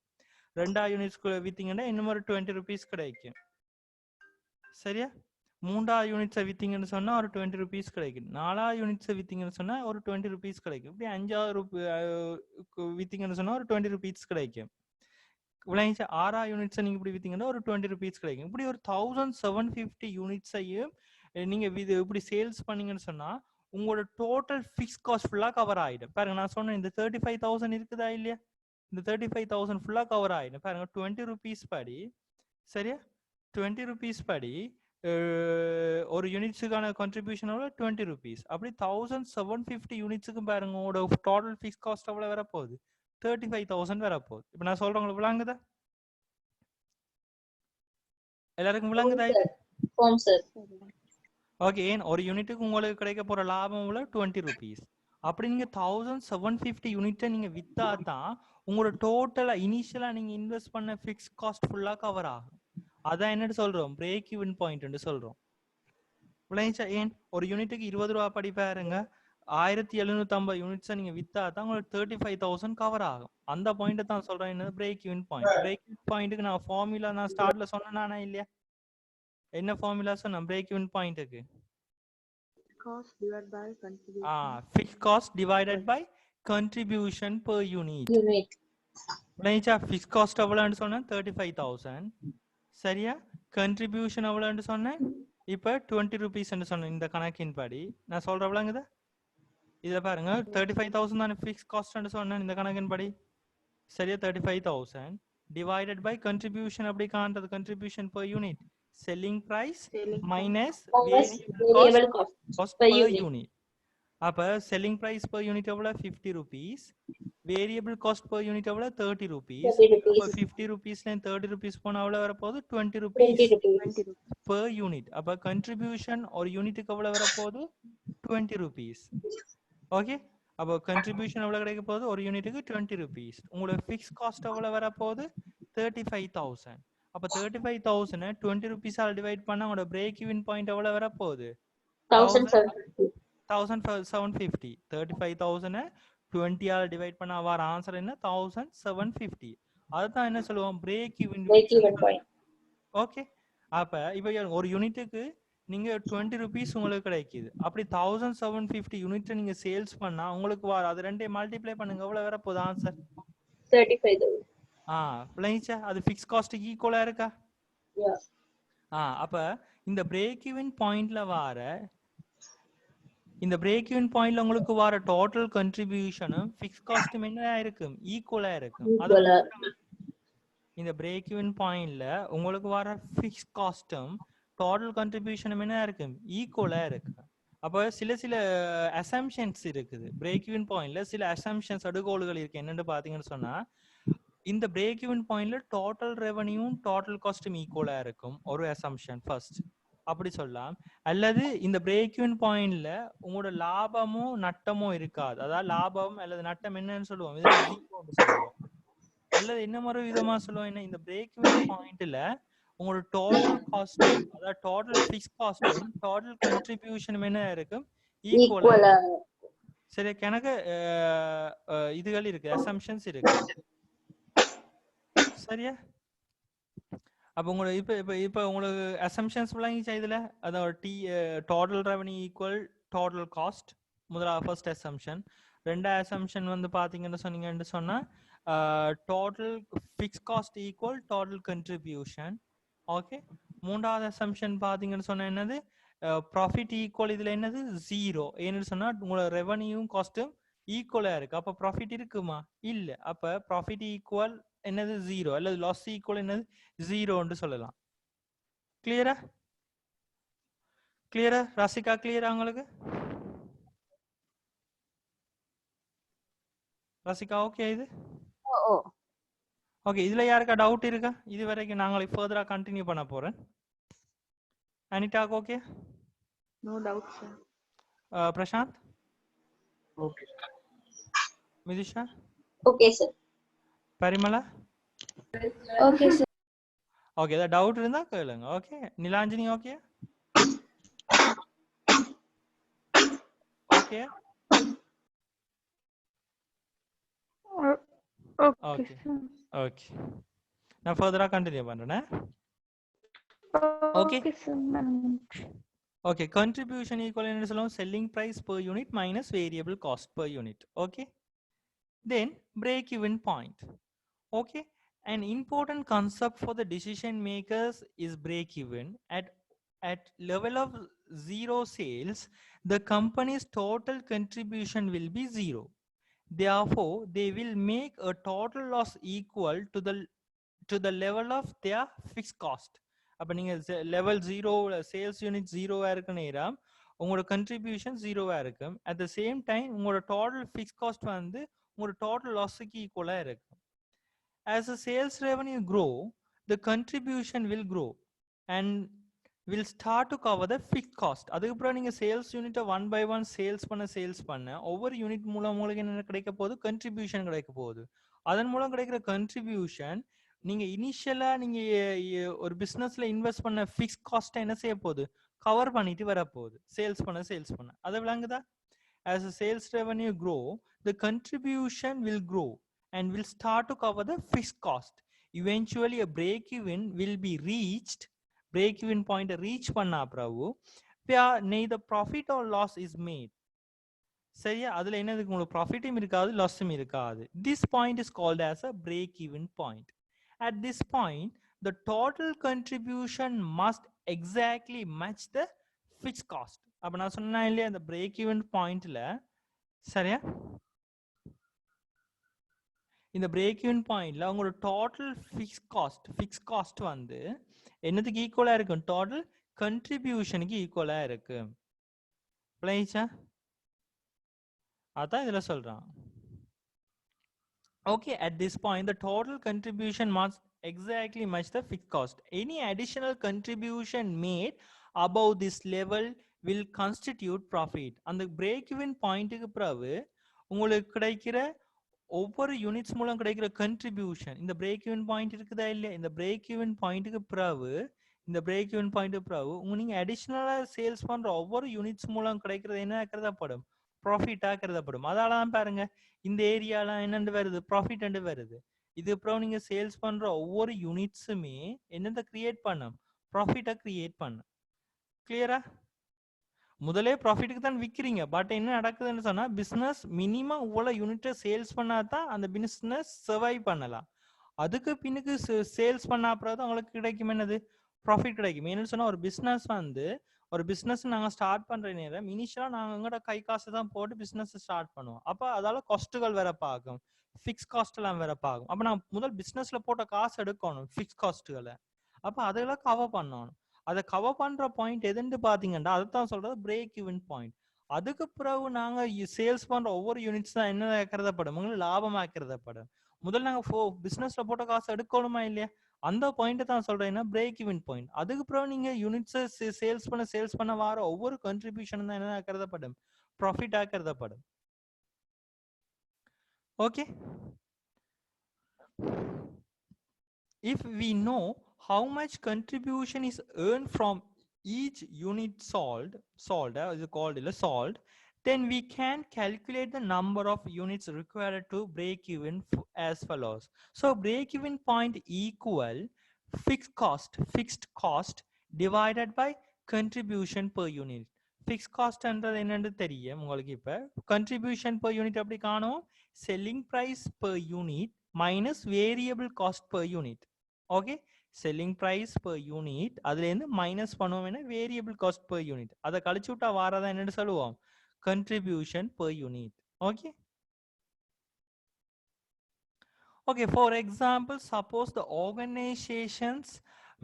ரெண்டாவது யூனிட்ஸ் வித்தீங்கன்னா இன்னும் ஒரு 20 rupees கிடைக்கும் சரியா மூன்றாவது யூனிட்ஸை வித்தீங்கன்னு சொன்னா ஒரு 20 rupees கிடைக்கும் நாலாவது யூனிட்ஸை வித்தீங்கன்னு சொன்னா ஒரு 20 rupees கிடைக்கும் இப்படி அஞ்சாவது வித்தீங்கன்னு சொன்னா ஒரு 20 rupees கிடைக்கும் விளைஞ்ச 6 யூனிட்ஸை நீங்க இப்படி வித்தீங்கன்னா ஒரு 20 rupees கிடைக்கும் இப்படி ஒரு 1750 யூனிட்ஸையும் நீங்க இப்படி சேல்ஸ் பண்ணீங்கன்னு சொன்னா உங்களோட டோட்டல் ஃபிக்ஸ் காஸ்ட் ஃபுல்லா கவர் ஆயிடும் பாருங்க நான் சொன்னேன் இந்த 35,000 இருக்குதா இல்லையா இந்த 35,000 ஃபுல்லா கவர் ஆயிடும் பாருங்க 20 rupees படி சரியா 20 rupees படி ஒரு யூனிட்ஸுக்கான கான்ட்ரிபியூஷன் 20 rupees அப்படி 1750 யூனிட்ஸுக்கு பாருங்க உங்களோட டோட்டல் ஃபிக்ஸ் காஸ்ட் எவ்வளவு வரப்போகுது 35,000 வரப்போகுது இப்ப நான் சொல்றேன் உங்களுக்கு விளங்குதா எல்லாருக்கும் விளங்குதா ஓகே ஒரு யூனிட்டுக்கு உங்களுக்கு கிடைக்க போற லாபம் 20 rupees அப்படி நீங்க 1750 யூனிட்டை நீங்க வித்தா தான் உங்களோட டோட்டலா இனிஷியலா நீங்க இன்வெஸ்ட் பண்ண ஃபிக்ஸ் காஸ்ட் ஃபுல்லா கவர் ஆகும் அதான் என்னன்னு சொல்றோம் பிரேக் ஈவன் பாயிண்ட் சொல்றோம் விளைஞ்சா ஏன் ஒரு யூனிட்டுக்கு 20 ரூபா படி பாருங்க 1750 யூனிட்ஸை நீங்க வித்தா தான் உங்களுக்கு 35,000 கவர் ஆகும் அந்த பாயிண்ட் தான் சொல்றேன் என்னது break even point break even பாயிண்ட்டுக்கு நான் ஃபார்முலா நான் ஸ்டார்ட்ல சொன்னேனா இல்லையா என்ன ஃபார்முலா சொன்னேன் பிரேக் ஈவன் பாயிண்ட்டுக்கு Cost divided by contribution. Fixed cost divided by contribution per unit. விளைஞ்சா fixed cost எவ்வளவுன்னு சொன்னேன் 35,000 சரியா contribution எவ்வளவுன்னு சொன்னேன் இப்ப 20 rupees ன்னு சொன்னேன் இந்த கணக்கின் படி நான் சொல்ற விளங்குதா இத பாருங்க 35,000 தான fixed cost ன்னு சொன்னேன் இந்த கணக்கின் படி சரியா 35,000 divided by contribution அப்படி காண்றது contribution per unit selling price minus variable cost per unit அப்ப selling price per unit எவ்வளவு 50 rupees variable cost per unit எவ்வளவு 30 rupees அப்ப 50 rupeesல 30 rupees போனா எவ்வளவு வரப்போகுது 20 rupees per unit அப்ப contribution ஒரு யூனிட்டுக்கு எவ்வளவு வரப்போகுது 20 rupees ஓகே அப்ப contribution எவ்வளவு கிடைக்க போகுது ஒரு யூனிட்டுக்கு 20 rupees உங்களோட fixed cost எவ்வளவு வரப்போகுது 35,000 அப்ப 35,000 20 rupees ஆல் டிவைட் பண்ணா உங்களோட பிரேக் ஈவன் பாயிண்ட் எவ்வளவு வரப்போகுது 1750 35,000 20 ஆல் டிவைட் பண்ணா வர ஆன்சர் என்ன 1750 அதுதான் என்ன சொல்லுவோம் பிரேக் ஈவன் பாயிண்ட் ஓகே அப்ப இப்போ ஒரு யூனிட்டுக்கு நீங்க 20 rupees உங்களுக்கு கிடைக்குது அப்படி 1750 யூனிட் நீங்க சேல்ஸ் பண்ணா உங்களுக்கு வர அது ரெண்டே மல்டிப்ளை பண்ணுங்க எவ்வளவு வர போகுது ஆன்சர் 35,000 பிளைச்சா அது ஃபிக்ஸ் காஸ்ட்க்கு ஈக்குவலா இருக்கா அப்ப இந்த பிரேக் ஈவன் பாயிண்ட்ல வர இந்த பிரேக் ஈவன் பாயிண்ட்ல உங்களுக்கு வர டோட்டல் கன்ட்ரிபியூஷனும் ஃபிக்ஸ் காஸ்டும் என்ன இருக்கும் ஈக்குவலா இருக்கும் இந்த பிரேக் ஈவன் பாயிண்ட்ல உங்களுக்கு வர ஃபிக்ஸ் காஸ்டும் டோட்டல் கன்ட்ரிபியூஷனும் என்ன இருக்கும் ஈக்குவலா இருக்கு அப்ப சில அசம்ஷன்ஸ் இருக்குது பிரேக் ஈவன் பாயிண்ட்ல சில அசம்ஷன்ஸ் அடுகோல்கள் இருக்கு என்னன்னு பாத்தீங்கன்னு சொன்னா இந்த பிரேக் ஈவன் பாயிண்ட்ல டோட்டல் ரெவன்யூவும் டோட்டல் காஸ்டும் ஈக்குவலா இருக்கும் ஒரு அசம்ஷன் ஃபர்ஸ்ட் அப்படி சொல்லலாம் அல்லது இந்த பிரேக் ஈவன் பாயிண்ட்ல உங்களோட லாபமும் நட்டமும் இருக்காது அதாவது லாபம் அல்லது நட்டம் என்னன்னு சொல்லுவோம் இதுல ஜீரோன்னு சொல்லுவோம் அல்லது என்ன மாதிரி விதமா சொல்லுவோம் என்ன இந்த பிரேக் ஈவன் பாயிண்ட்ல உங்களோட டோட்டல் காஸ்டும் அதாவது டோட்டல் ஃபிக்ஸ் காஸ்டும் டோட்டல் கன்ட்ரிபியூஷனும் என்ன இருக்கும் ஈக்குவலா சரி கணக்கு இதுகள் இருக்கு அசம்ஷன்ஸ் இருக்கு சரியா அப்ப உங்களுக்கு இப்ப உங்களுக்கு அசம்ஷன்ஸ் விளங்கிச்சா இதுல அதாவது total revenue equal total cost முதலாவது ஃபர்ஸ்ட் அசம்ஷன் ரெண்டாவது அசம்ஷன் வந்து பாத்தீங்கன்னு சொன்னீங்கன்னு சொன்னா total fix cost equal total contribution okay மூன்றாவது அசம்ஷன் பாத்தீங்கன்னு சொன்னா என்னது ப்ராஃபிட் ஈக்குவல் இதுல என்னது ஜீரோ ஏன்னு சொன்னா உங்களோட ரெவன்யூவும் காஸ்டும் ஈக்குவலா இருக்கு அப்ப ப்ராஃபிட் இருக்குமா இல்ல அப்ப ப்ராஃபிட் ஈக்குவல் என்னது ஜீரோ அல்லது லாஸ் ஈக்குவல் என்னது ஜீரோன்னு சொல்லலாம் கிளியரா ரசிகா கிளியரா உங்களுக்கு ரசிகா ஓகே இது ஓகே, இதுல யாருக்கா டவுட் இருக்கா? இது வரைக்கும் நாங்களே ஃபர்தரா கண்டினியூ பண்ண போறேன். Anitha okay? No doubt, sir. Prasanth, Okay. Mithisha, Okay, sir. Parimala, okay sir. Okay. ஏதாவது டவுட் இருந்தா கேளுங்க. Okay, Nilanjini okay? Okay okay okay sir. Okay. நான் ஃபர்தரா கண்டினியூ பண்றேன். Okay. Okay sir. Okay, contribution equal என்ன சொல்லுவோம்? Selling price per unit minus variable cost per unit. Okay. Then break even point. Okay. An important concept for the decision makers is break even. At level of zero sales, the company's total contribution will be zero. Therefore, they will make a total loss equal to the level of their fixed cost. அப்போ நீங்கள் level zero sales unit ஜீரோவாக இருக்கு நேரம் உங்களோட contribution ஜீரோவாக இருக்கும். At the same time உங்களோட total fix cost வந்து உங்களோட டோட்டல் லாஸுக்கு ஈக்குவலாக இருக்கும். As the sales revenue grow, the contribution will grow and will start to cover the fixed cost. அதுக்கப்புறம் நீங்கள் சேல்ஸ் யூனிட்டை 1 by 1 சேல்ஸ் பண்ண ஒவ்வொரு யூனிட் மூலம் உங்களுக்கு என்ன கிடைக்க போகுது? கண்ட்ரிபியூஷன் கிடைக்க போகுது. அதன் மூலம் கிடைக்கிற கண்ட்ரிபியூஷன் நீங்க இனிஷியலா நீங்க ஒரு பிசினஸ்ல இன்வெஸ்ட் பண்ண ஃபிக்ஸ் காஸ்ட் என்ன செய்ய போகுது? கவர் பண்ணிட்டு வர போகுது. சேல்ஸ் பண்ண அது விளங்குதா? As the sales revenue grow, the contribution will grow and will start to cover the fixed cost. Eventually a break even will be reached. Break even point reach பண்ணா பிறகு where neither profit or loss is made. சரியா? அதுல என்னது? உங்களுக்கு ப்ராஃபிட்டும் இருக்காது, லாஸும் இருக்காது. This point is called as a break even point. At this point, the total contribution must exactly match the fixed cost. அப்ப நான் சொன்னேன் இல்லையா, அந்த break even pointல, சரியா? இந்த break even pointல உங்களோட total fixed cost வந்து என்னதுக்கு ஈக்குவலா இருக்கும்? total contributionக்கு ஈக்குவலா இருக்கு. பிளைச்சா? அதான் இதுல சொல்றான். Okay, at this point, the total contribution must exactly match the fixed cost. Any additional contribution made above this level will constitute profit. அந்த break-even point-க்கு பிறகு உங்களுக்கு கிடைக்கிற ஒவ்வொரு யூனிட்ஸ் மூலம் கிடைக்கிற contribution, இந்த break-even point இருக்குதா இல்லையா? இந்த break-even point-க்கு பிறகு நீங்க அடிஷனலா சேல்ஸ் பண்ற ஒவ்வொரு யூனிட்ஸ் மூலம் கிடைக்கிறது என்ன கருதப்படும்? ப்ராஃபிட்டா கருதப்படும். அதனாலதான் பாருங்க இந்த ஏரியால என்னண்டு வருது? ப்ராஃபிட் என்று வருது. இது அப்புறம் நீங்க சேல்ஸ் பண்ற ஒவ்வொரு யூனிட்ஸுமே என்னத்தை கிரியேட் பண்ணும்? ப்ராஃபிட்டை கிரியேட் பண்ணும். கிளியரா? முதலே ப்ராஃபிட்டுக்கு தான் விற்கிறீங்க. பட் என்ன நடக்குதுன்னு சொன்னா பிசினஸ் மினிமம் இவ்வளவு யூனிட்டை சேல்ஸ் பண்ணாதான் அந்த பிசினஸ் சர்வைவ் பண்ணலாம். அதுக்கு பின்னுக்கு சேல்ஸ் பண்ண அப்புறம் தான் உங்களுக்கு கிடைக்கும் என்னது? ப்ராஃபிட் கிடைக்கும். என்னன்னு சொன்னா ஒரு பிசினஸ் நாங்க ஸ்டார்ட் பண்ற நேரம் இனிஷியலா நாங்க எங்கட கை காசு தான் போட்டு பிசினஸ் ஸ்டார்ட் பண்ணுவோம். அப்ப அதால காஸ்ட்டுகள் வேற பார்க்கும், ஃபிக்ஸ் காஸ்ட் எல்லாம் வேற பார்க்கும். அப்ப நான் முதல் பிசினஸ்ல போட்ட காசு எடுக்கணும், ஃபிக்ஸ் காஸ்ட்டுகளை. அப்ப அதெல்லாம் கவர் பண்ணணும். அதை கவர் பண்ற பாயிண்ட் எதுன்னு பாத்தீங்கன்னா அதுதான் சொல்றது பிரேக் ஈவன் பாயிண்ட். அதுக்கு பிறகு நாங்க சேல்ஸ் பண்ற ஒவ்வொரு யூனிட்ஸ் தான் என்ன கருதப்படும்? உங்களுக்கு லாபமா கருதப்படும். முதல்ல நாங்க பிசினஸ்ல போட்ட காசு எடுக்கணுமா இல்லையா? அந்த பாயிண்ட் தான் சொல்றேன்னா பிரேக் ஈவன் பாயிண்ட். அதுக்கு பிறகு நீங்க யூனிட்ஸ் சேல்ஸ் பண்ண வர ஒவ்வொரு கண்ட்ரிபியூஷன் தான் என்ன கருதப்படும்? ப்ராஃபிட்டா கருதப்படும். Okay, if we know how much contribution is earned from each unit sold, is called, then we can calculate the number of units required to break even as follows. So break even point equal fixed cost divided by contribution per unit. Fixed cost என்றது என்னன்னு தெரியும் உங்களுக்கு. இப்ப contribution per unit அப்படி காணும், selling price per unit minus variable cost per unit. Okay, selling price per unit அதுல இருந்து minus பண்ணுவோம் வேரியபிள் காஸ்ட் per யூனிட். அதை கழிச்சு விட்டா வாரதான் என்னன்னு சொல்லுவோம்? contribution per unit. Okay. Okay, for example, suppose the organizations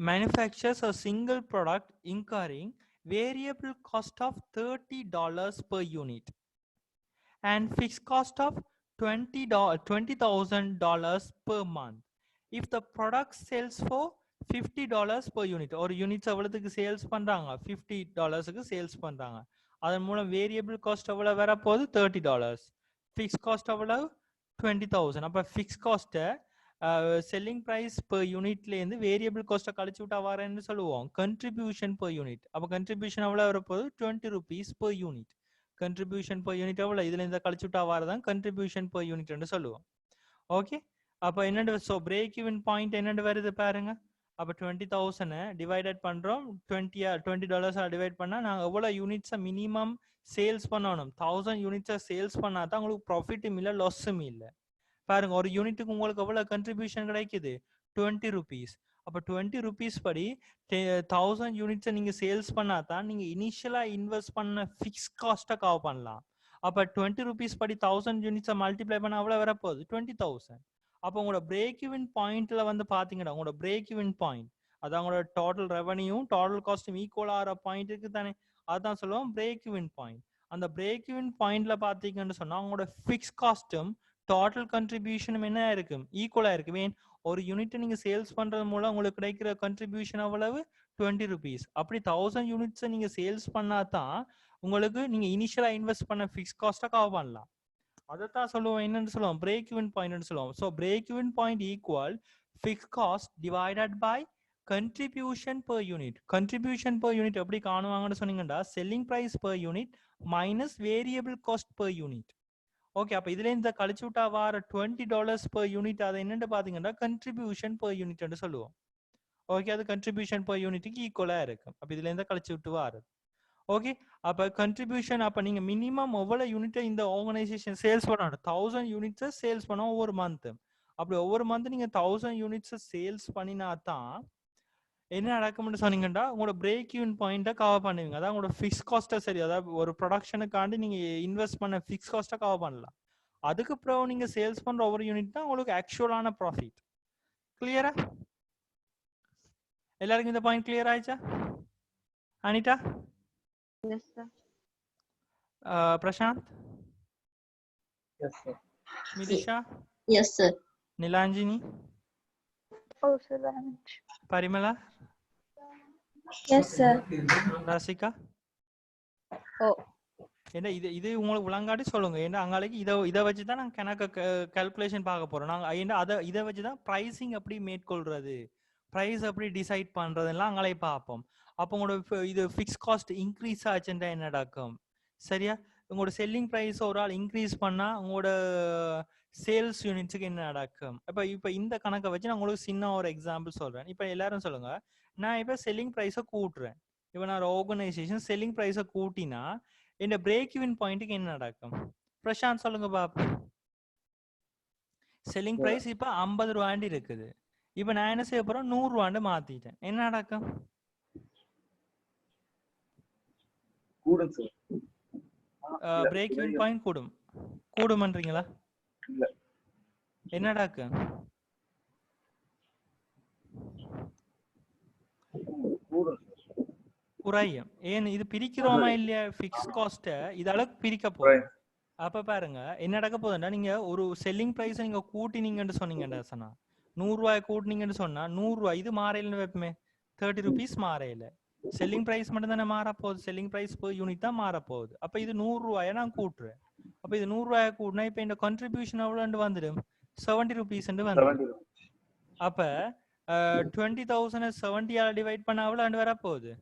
manufactures a single product incurring variable cost of $30 per unit and fixed cost of $20,000 per month. if the product sells for $50 per unit, ஒரு units எவ்வளவுக்கு sales பண்றாங்க, $50க்கு sales பண்றாங்க. அதன் மூலம் variable cost எவ்வளவு வர போகுது, $30. Fix cost எவ்வளவு, 20,000. அப்ப ஃபிக்ஸ் காஸ்ட்டை செல்லிங் பிரைஸ் per யூனிட்ல இருந்து வேரியபிள் காஸ்ட்டை கழிச்சு விட்டா வரேன்னு சொல்லுவோம் கண்ட்ரிபியூஷன் per யூனிட். அப்ப கண்ட்ரிபியூஷன் எவ்வளவு வரப்போகுது, 20 rupees per unit. Contribution per unit எவ்வளவு, இதுல இருந்து கழிச்சு விட்டா வரதான் கண்ட்ரிபியூஷன் per யூனிட் சொல்லுவோம். ஓகே, அப்ப என்னண்டு, ஸோ பிரேக் ஈவன் பாயிண்ட் என்னண்டு வருது பாருங்க. அப்ப 20,000 டிவைடட் பண்றோம், $20 டிவைட் பண்ணா நாங்க எவ்வளவு யூனிட்ஸை மினிமம் சேல்ஸ் பண்ணணும், 1000 யூனிட்ஸை சேல்ஸ் பண்ணா தான் உங்களுக்கு ப்ராஃபிட்டும் இல்லை லாஸும் இல்லை. பாருங்க, ஒரு யூனிட்டுக்கு உங்களுக்கு எவ்வளவு கண்ட்ரிபியூஷன் கிடைக்குது, 20 rupees. அப்ப 20 rupees படி 1000 யூனிட்ஸை நீங்க சேல்ஸ் பண்ணா தான் நீங்க இனிஷியலா இன்வெஸ்ட் பண்ண ஃபிக்ஸ் காஸ்ட்டை கவர் பண்ணலாம். அப்ப 20 rupees படி 1000 யூனிட்ஸை மல்டிப்ளை பண்ண அவ்வளவு வரப்போகுது 20,000. அப்போ உங்களோட பிரேக் ஈவன் பாயிண்ட்ல வந்து பாத்தீங்கன்னா உங்களோட பிரேக் ஈவன் பாயிண்ட், அதான் உங்களோட டோட்டல் ரெவன்யூ டோட்டல் காஸ்டும் ஈக்குவல் ஆகிற பாயிண்ட் இருக்கு தானே, அதான் சொல்லுவோம் பிரேக் ஈவன் பாயிண்ட். அந்த பிரேக் ஈவன் பாயிண்ட்ல பாத்தீங்கன்னு சொன்னா உங்களோட ஃபிக்ஸ் காஸ்டும் டோட்டல் கண்ட்ரிபியூஷனும் என்ன இருக்கும், ஈக்குவலா இருக்கு. மீன் ஒரு யூனிட் நீங்க சேல்ஸ் பண்றது மூலம் உங்களுக்கு கிடைக்கிற கண்ட்ரிபியூஷன் அவ்வளவு 20 rupees. அப்படி 1000 யூனிட்ஸ் நீங்க சேல்ஸ் பண்ணா தான் உங்களுக்கு நீங்க இனிஷியலா இன்வெஸ்ட் பண்ண ஃபிக்ஸ் காஸ்ட்டை கவர் பண்ணலாம். அதைத்தான் சொல்லுவோம் என்னன்னு சொல்லுவோம் பிரேக் ஈவன் பாயிண்ட் சொல்லுவோம். So break even point equal fix cost divided by contribution per unit. Contribution per unit எப்படி காணுவாங்கன்னு சொன்னீங்கன்னா selling price per unit minus variable cost per unit. Okay, அப்ப இதுல இந்த கழிச்சு விட்டா வார $20 per யூனிட் அதை என்னன்னு பாத்தீங்கன்னா கண்ட்ரிபியூஷன் per யூனிட் சொல்லுவோம். ஓகே, அது கண்ட்ரிபியூஷன் per யூனிட்டுக்கு ஈக்குவலா இருக்கும். அப்ப இதுல இருந்து கழிச்சு விட்டு வாரு. ஓகே, அப்ப கண்ட்ரிபியூஷன், அப்ப நீங்க மினிமம் எவ்வளவு யூனிட் இந்த ஆர்கனைசேஷன் சேல்ஸ் பண்ணணும், 1000 யூனிட்ஸ் சேல்ஸ் பண்ண ஒவ்வொரு மந்த். அப்படி ஒவ்வொரு மந்த் நீங்க 1000 யூனிட்ஸ் சேல்ஸ் பண்ணினா தான் என்ன நடக்கும்னு சொன்னீங்கன்னா உங்களோட பிரேக் ஈவன் பாயிண்ட்டை கவர் பண்ணுவீங்க. அதான் உங்களோட ஃபிக்ஸ் காஸ்ட்டை, சரி, அதாவது ஒரு ப்ரொடக்ஷனுக்காண்டி நீங்க இன்வெஸ்ட் பண்ண ஃபிக்ஸ் காஸ்ட்டை கவர் பண்ணலாம். அதுக்கப்புறம் நீங்க சேல்ஸ் பண்ற ஒவ்வொரு யூனிட் தான் உங்களுக்கு ஆக்சுவலான ப்ராஃபிட். கிளியரா? எல்லாருக்கும் இந்த பாயிண்ட் கிளியர் ஆயிடுச்சா? Anitha? Yes, sir. Prashanth? Yes, sir. மிதிஷா? Yes, sir. நிலாஞ்சினி? Oh, sir. Parimala? Yes, sir. ராசிகா? Oh. என்ன இது உங்களுக்கு விளங்காட்டி சொல்லுங்க. ஏன்னா அங்காலைக்கு இதை வச்சு தான் நாங்கள் கணக்கு கால்குலேஷன் பார்க்க போறோம். நாங்கள் ஏன்னா இதை வச்சு தான் ப்ரைஸிங் எப்படி மேற்கொள்றது, ப்ரைஸ் எப்படி டிசைட் பண்றதுலாம் அங்காலே பார்ப்போம். அப்போ உங்களோட இது ஃபிக்ஸ் காஸ்ட் இன்க்ரீஸ் ஆச்சுன்னா என்ன நடக்கும், சரியா? உங்களோட செல்லிங் ப்ரைஸ் ஒரு ஆள் இன்க்ரீஸ் பண்ணா உங்களோட சேல்ஸ் யூனிட்ஸுக்கு என்ன நடக்கும். இப்போ இந்த கணக்கை வச்சு நான் உங்களுக்கு சின்ன ஒரு எக்ஸாம்பிள் சொல்றேன். இப்போ எல்லாரும் சொல்லுங்க, நான் இப்போ செல்லிங் ப்ரைஸை கூட்டுறேன். இப்போ நான் ஒரு ஆர்கனைசேஷன் செல்லிங் ப்ரைஸை கூட்டினா இந்த பிரேக் ஈவன் பாயிண்ட்டுக்கு என்ன நடக்கும்? பிரசாந்த் சொல்லுங்க பாப்பா. செல்லிங் பிரைஸ் இப்ப 50 ரூபாண்டி இருக்குது. இப்ப நான் என்ன செய்ய போறேன், 100 ரூபாண்டு மாத்திட்டேன். என்ன நடக்கும்? கூடும் சார். பிரேக் ஈவன் பாயிண்ட் கூடுமன்றீங்களா? இல்ல. என்ன நடக்கும்? கூடும் குறையும். ஏன் இது பிரிக்கிறோமா இல்லையா? பிக்ஸ் காஸ்ட இதால பிரிக்க போறோம். அப்ப பாருங்க என்ன நடக்க போகுதுன்னா, நீங்க ஒரு செல்லிங் பிரைஸ் நீங்க கூட்டினீங்கன்னு சொன்னீங்கடா சொன்னா 100 ரூபாய் கூட்டினீங்கன்னு சொன்னா 100 ரூபாய் இது மாறையில வைப்பமே 30 rupees மாறையில. செல்லிங் பிரைஸ் மட்டும் தானே மாற போகுது, செல்லிங் பிரைஸ் per யூனிட் தான் மாற போகுது. அப்ப இது 100 ரூபாயை நான் கூட்டுறேன். அப்ப இது 100 ரூபாயை கூட்டினா இப்ப இந்த கான்ட்ரிபியூஷன் எவ்வளவு வந்துடும், 70 rupees வந்துடும். அப்ப 20,000 70 டிவைட் பண்ண எவ்வளவு வர போகுது,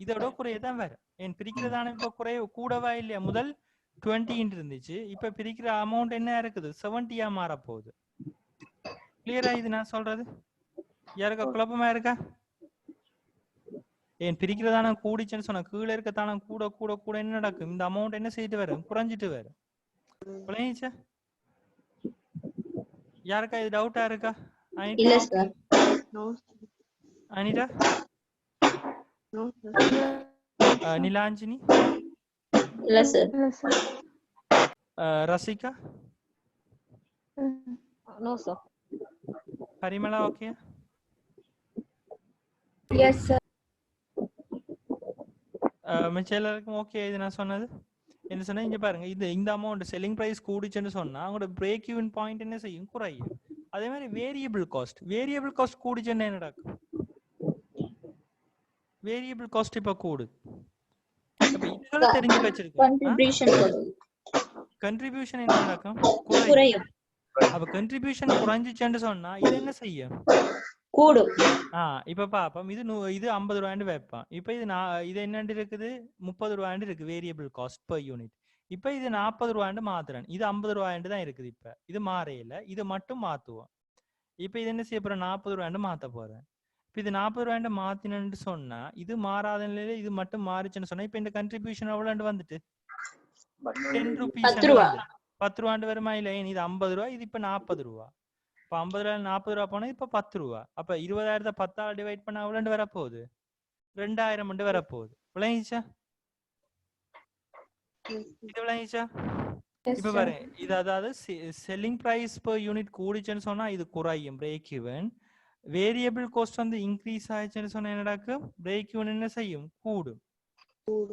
இதோட குறையதான் வேற. என் பிரிக்கிறதான இப்ப குறைய கூடவா இல்லையா? முதல் 20 இருந்துச்சு, இப்ப பிரிக்கிற அமௌண்ட் என்ன இருக்குது, 70 மாற போகுது. கிளியரா இது நான் சொல்றது? யாருக்கா குழப்பமா இருக்கா? என் பிரிக்கிறதான கூடிச்சுன்னு சொன்ன கீழே இருக்கத்தான கூட கூட கூட என்ன நடக்கும், இந்த அமௌண்ட் என்ன செய்யிட்டு வரும், குறைஞ்சிட்டு வரும். புரியுச்சா? யாருக்கா இது டவுட்டா இருக்கா? இல்ல sir. Anitha? No, sir. Nilanjini? இல்ல sir. Rasika? No sir. Parimala okay? Yes, sir. மிச்சம் எல்லாருக்கும் ஓகே இது நான் சொன்னது? என்ன சொன்னா இங்க பாருங்க, இந்த அமௌண்ட் செல்லிங் பிரைஸ் கூடிச்சுன்னு சொன்னா அவங்களோட பிரேக் ஈவன் பாயிண்ட் என்ன செய்யும், குறையும். அதே மாதிரி வேரியபிள் காஸ்ட் கூடிச்சுன்னா என்ன நடக்கும்? வேரியபிள் காஸ்ட் இப்ப கூடு. அப்ப இதுகளை தெரிஞ்சு வச்சிருக்கோம். contribution கண்ட்ரிபியூஷன் என்ன நடக்கும்? குறையும் அப்ப கண்ட்ரிபியூஷன் குறைஞ்சிச்சுன்னு சொன்னா இது என்ன செய்யும்? கூடும் இப்ப பாப்போம். இது 50 ரூபாய்னு வைப்போம். இப்ப இது என்னண்டு இருக்குது? 30 ரூபாய்னு இருக்கு வேரியபிள் காஸ்ட் per யூனிட். இப்ப இது 40 ரூபாய்னு மாத்துறேன். இது 50 ரூபாய்னு தான் இருக்குது. இப்ப இது மாறையில இது மட்டும் மாத்துவோம். இப்ப இது என்ன செய்ய போறேன்? 40 ரூபாய்னு மாத்த போறேன். இப்ப இது 40 ரூபாய்னு மாத்தினு சொன்னா இது மாறாத நிலையில இது மட்டும் மாறிச்சுன்னு சொன்னா இப்ப இந்த கண்ட்ரிபியூஷன் எவ்வளவு வந்துட்டு? 10 rupees 10 ரூபாண்டு வருமா இல்ல? இது 50 ரூபா, இது இப்ப 40 ரூபா. இப்ப 50 ரூபாய் 40 ரூபா போனா இப்ப 10 ரூபா. அப்ப 20,000 10ஆல் டிவைட் பண்ணா எவ்வளவு வரப்போகுது? 2000 வரப்போகுது. விளங்கிச்சா? இது விளங்கிச்சா? இப்ப பாரு, இது அதாவது செல்லிங் பிரைஸ் per யூனிட் கூடிச்சுன்னு சொன்னா இது குறையும், பிரேக் ஈவன். வேரியபிள் காஸ்ட் வந்து இன்க்ரீஸ் ஆயிடுச்சுன்னு சொன்னா என்ன நடக்கும்? பிரேக் ஈவன் என்ன செய்யும்? கூடும்.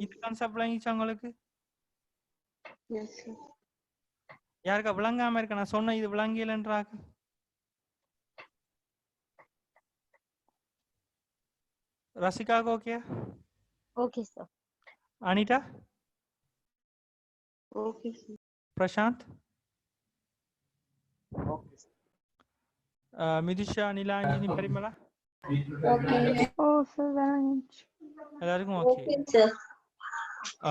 இது கான்செப்ட் விளங்கிச்சா உங்களுக்கு? யாருக்கா விளங்காம இருக்க? நான் சொன்ன இது விளங்கியலன்றாங்க. ரசிகாக்கு okay? Okay sir. Anitha? Okay sir. Prasanth? Okay sir. Mithusha, Nilanjini, Parimala? Okay. Oh sir. எல்லாருக்கும் ஓகே. Okay sir.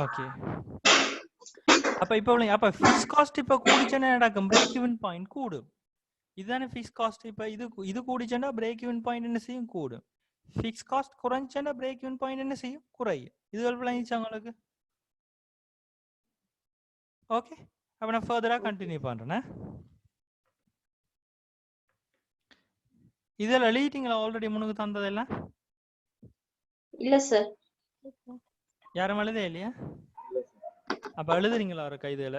ஓகே. அப்ப ஃபிக்ஸ் காஸ்ட் இப்ப கூடிச்சேன்னா நடக்கும்? பிரேக் ஈவன் பாயிண்ட் கூடும். இதுதானே ஃபிக்ஸ் காஸ்ட். இப்ப இது கூடிச்சேன்னா பிரேக் ஈவன் பாயிண்ட் என்ன செய்யும்? கூடும். ஃபிக்ஸ் காஸ்ட் குறைஞ்சேன்னா பிரேக் ஈவன் பாயிண்ட் என்ன செய்யும்? குறையும். இது விளங்கிச்சா உங்களுக்கு? ஓகே. அப்ப நான் ஃபர்தரா கண்டினியூ பண்றேன். இதெல்லாம் எழுதிட்டீங்களா ஆல்ரெடி முன்னுக்கு தந்ததெல்லாம்? இல்ல சார். யாரும் எழுதே இல்லையா? அப்ப எழுதுறீங்களா ஒரு கைதுல?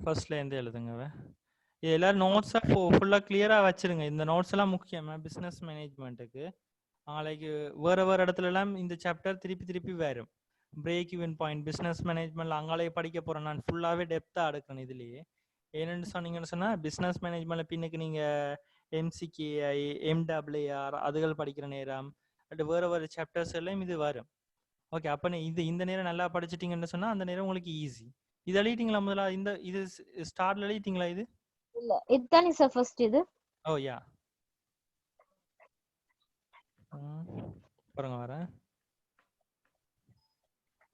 ஃபர்ஸ்ட்ல இருந்து எழுதுங்க. இது எல்லாரும் நோட்ஸா ஃபுல்லா கிளியரா வச்சிருங்க. இந்த நோட்ஸ் எல்லாம் முக்கியமா பிசினஸ் மேனேஜ்மெண்ட்டுக்கு. நாளைக்கு வேற இடத்துல எல்லாம் இந்த சாப்டர் திருப்பி வரும். பிரேக் ஈவன் பாயிண்ட் பிசினஸ் மேனேஜ்மெண்ட்ல அங்காலே படிக்க போறேன். நான் ஃபுல்லாவே டெப்தா எடுக்கிறேன் இதுலயே. என்னன்னு சொன்னீங்கன்னு சொன்னா பிசினஸ் மேனேஜ்மெண்ட்ல பின்னுக்கு நீங்க MCKI, MWR அதுகள் படிக்கிற நேரம் வேற சாப்டர்ஸ் எல்லாம் இது வரும். ஓகே. அப்ப இந்த நேரம் நல்லா படிச்சிட்டீங்கன்னு சொன்னா அந்த நேரம் உங்களுக்கு ஈஸி. இது எழுதிட்டீங்களா முதல்ல? இது ஸ்டார்ட்ல எழுதிட்டீங்களா? இது இல்ல, இதுதானே சார் ஃபர்ஸ்ட் இது. ஓ யா. பாருங்க வரேன்.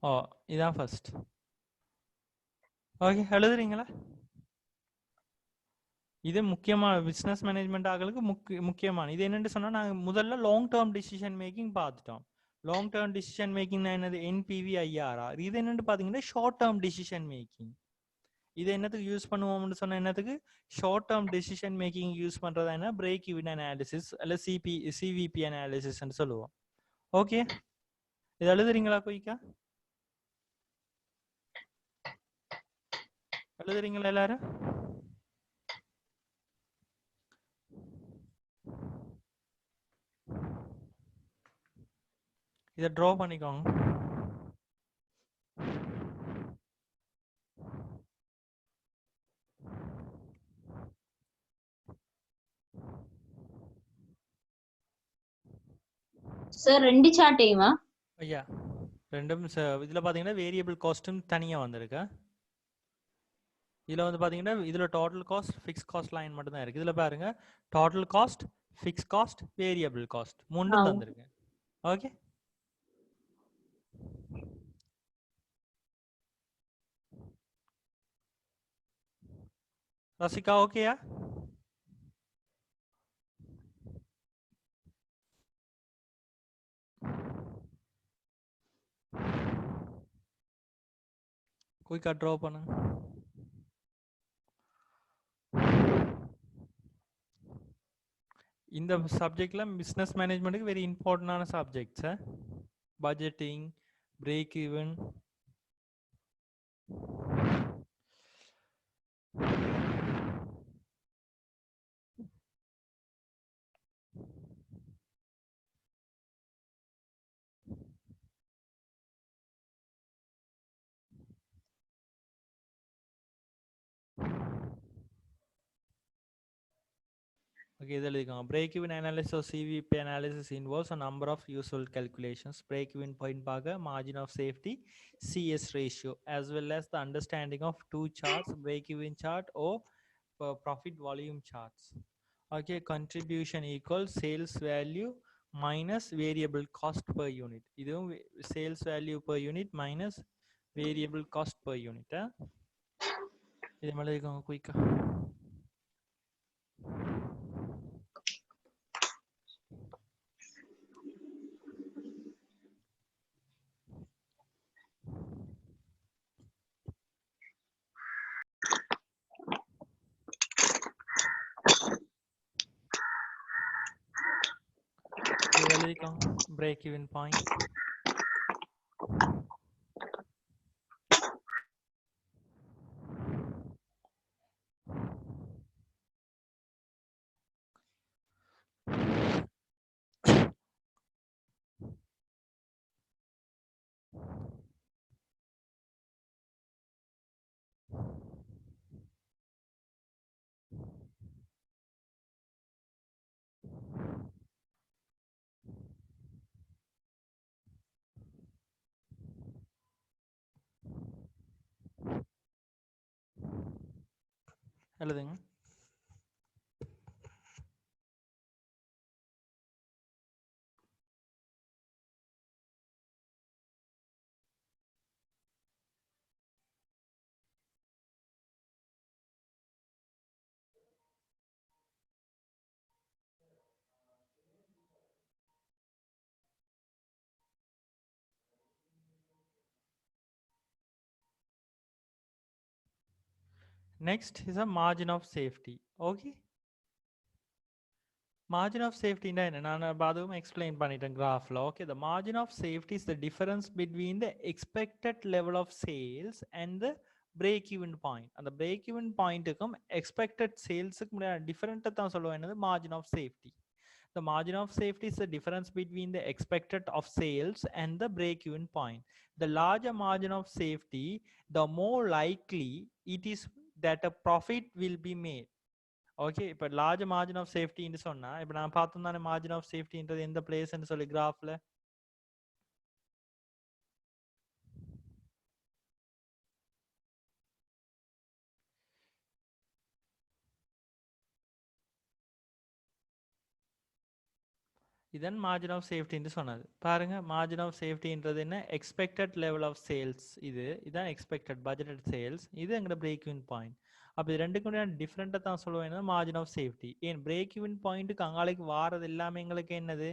ஓ இதான் ஃபர்ஸ்ட். ஓகே, எழுதுறீங்களா? இது முக்கியமான பிசினஸ் மேனேஜ்மெண்ட் ஆகளுக்கு முக்கியமான இது என்னன்னு சொன்னா நாங்க முதல்ல லாங் டேர்ம் டிசிஷன் மேக்கிங் பார்த்துட்டோம். லாங் டேர்ம் டிசிஷன் மேக்கிங் என்னது? NPV IRR. இது என்னன்னு பாத்தீங்கன்னா ஷார்ட் டேர்ம் டிசிஷன் மேக்கிங். இது என்னத்துக்கு யூஸ் பண்ணுவோம்னு சொன்னா என்னத்துக்கு? Short term decision making use பண்றதா என்ன? பிரேக் ஈவன் அனாலிசிஸ் அல்ல CVP அனாலிசிஸ் சொல்லுவோம். ஓகே, இது எழுதுறீங்களா? குயிக்கா எழுதுறீங்களா எல்லாரும்? இதை ட்ரா பண்ணிக்கோங்க. சார் ரெண்டு சார்ட்டையுமா? ஐயா ரெண்டும் இதுல பாத்தீங்கன்னா வேரியபிள் காஸ்டும் தனியா வந்திருக்கு. இதுல வந்து பாத்தீங்கன்னா இதுல total cost fix cost line மட்டும் தான் இருக்கு. இதுல பாருங்க total cost, fix cost, variable cost மூணும் தந்திருக்கு. ஓகே, ரசிகா ஓகேயா? குயிக்கா ட்ரா பண்ணுங்க. இந்த சப்ஜெக்ட்ல பிசினஸ் மேனேஜ்மெண்ட்டுக்கு வெரி இம்பார்ட்டன்டான subjects. Budgeting, break even, Okay, இதில் இருக்காங்க break-even analysis or CVP analysis involves a number of usual calculations. Break-even point பார்க்க margin of safety, CS ratio, as well as the understanding of two charts, break-even chart or profit volume charts. Okay, contribution equals sales value minus variable cost per unit. இதுவும் sales value per unit minus variable cost per unit. இது மேலே இருக்காங்க குயிக்கா. break-even point. எழுதுங்க. Next is a margin of safety. Okay. Margin of safety நான் அதுவும் explain பண்ணிட்டேன் graphல. Okay, the margin of safety is the difference between the expected level of sales and the break-even point. அந்த break-even pointக்கும் expected salesக்கு different தான் சொல்லுவோம் என்னது margin of safety. The margin of safety is the difference between the expected of sales and the break-even point. The larger margin of safety, the more likely it is that a profit will be made. Okay, இப்போ large margin of சேஃப்டின்னு சொன்னா இப்போ நான் பார்த்தோம் தானே margin of சேஃப்டின்றது எந்த பிளேஸ்ன்னு சொல்லி கிராஃப்ல. இதன் margin of சேஃப்டின்னு சொன்னது பாருங்க. மார்ஜின் ஆஃப் சேஃப்டின்றது என்ன? Expected level of sales. இதான் எக்ஸ்பெக்டட் பட்ஜெட்டட் சேல்ஸ். இது எங்களோட பிரேக் இவன் பாயிண்ட். அப்போ இது ரெண்டுக்கும் டிஃப்ரெண்ட்டாக தான் சொல்லுவேன் என்ன மார்ஜின் ஆஃப் சேஃப்டி. ஏன் பிரேக் இவன் பாயிண்ட்டுக்கு அங்காலைக்கு வாரது எல்லாமே எங்களுக்கு என்னது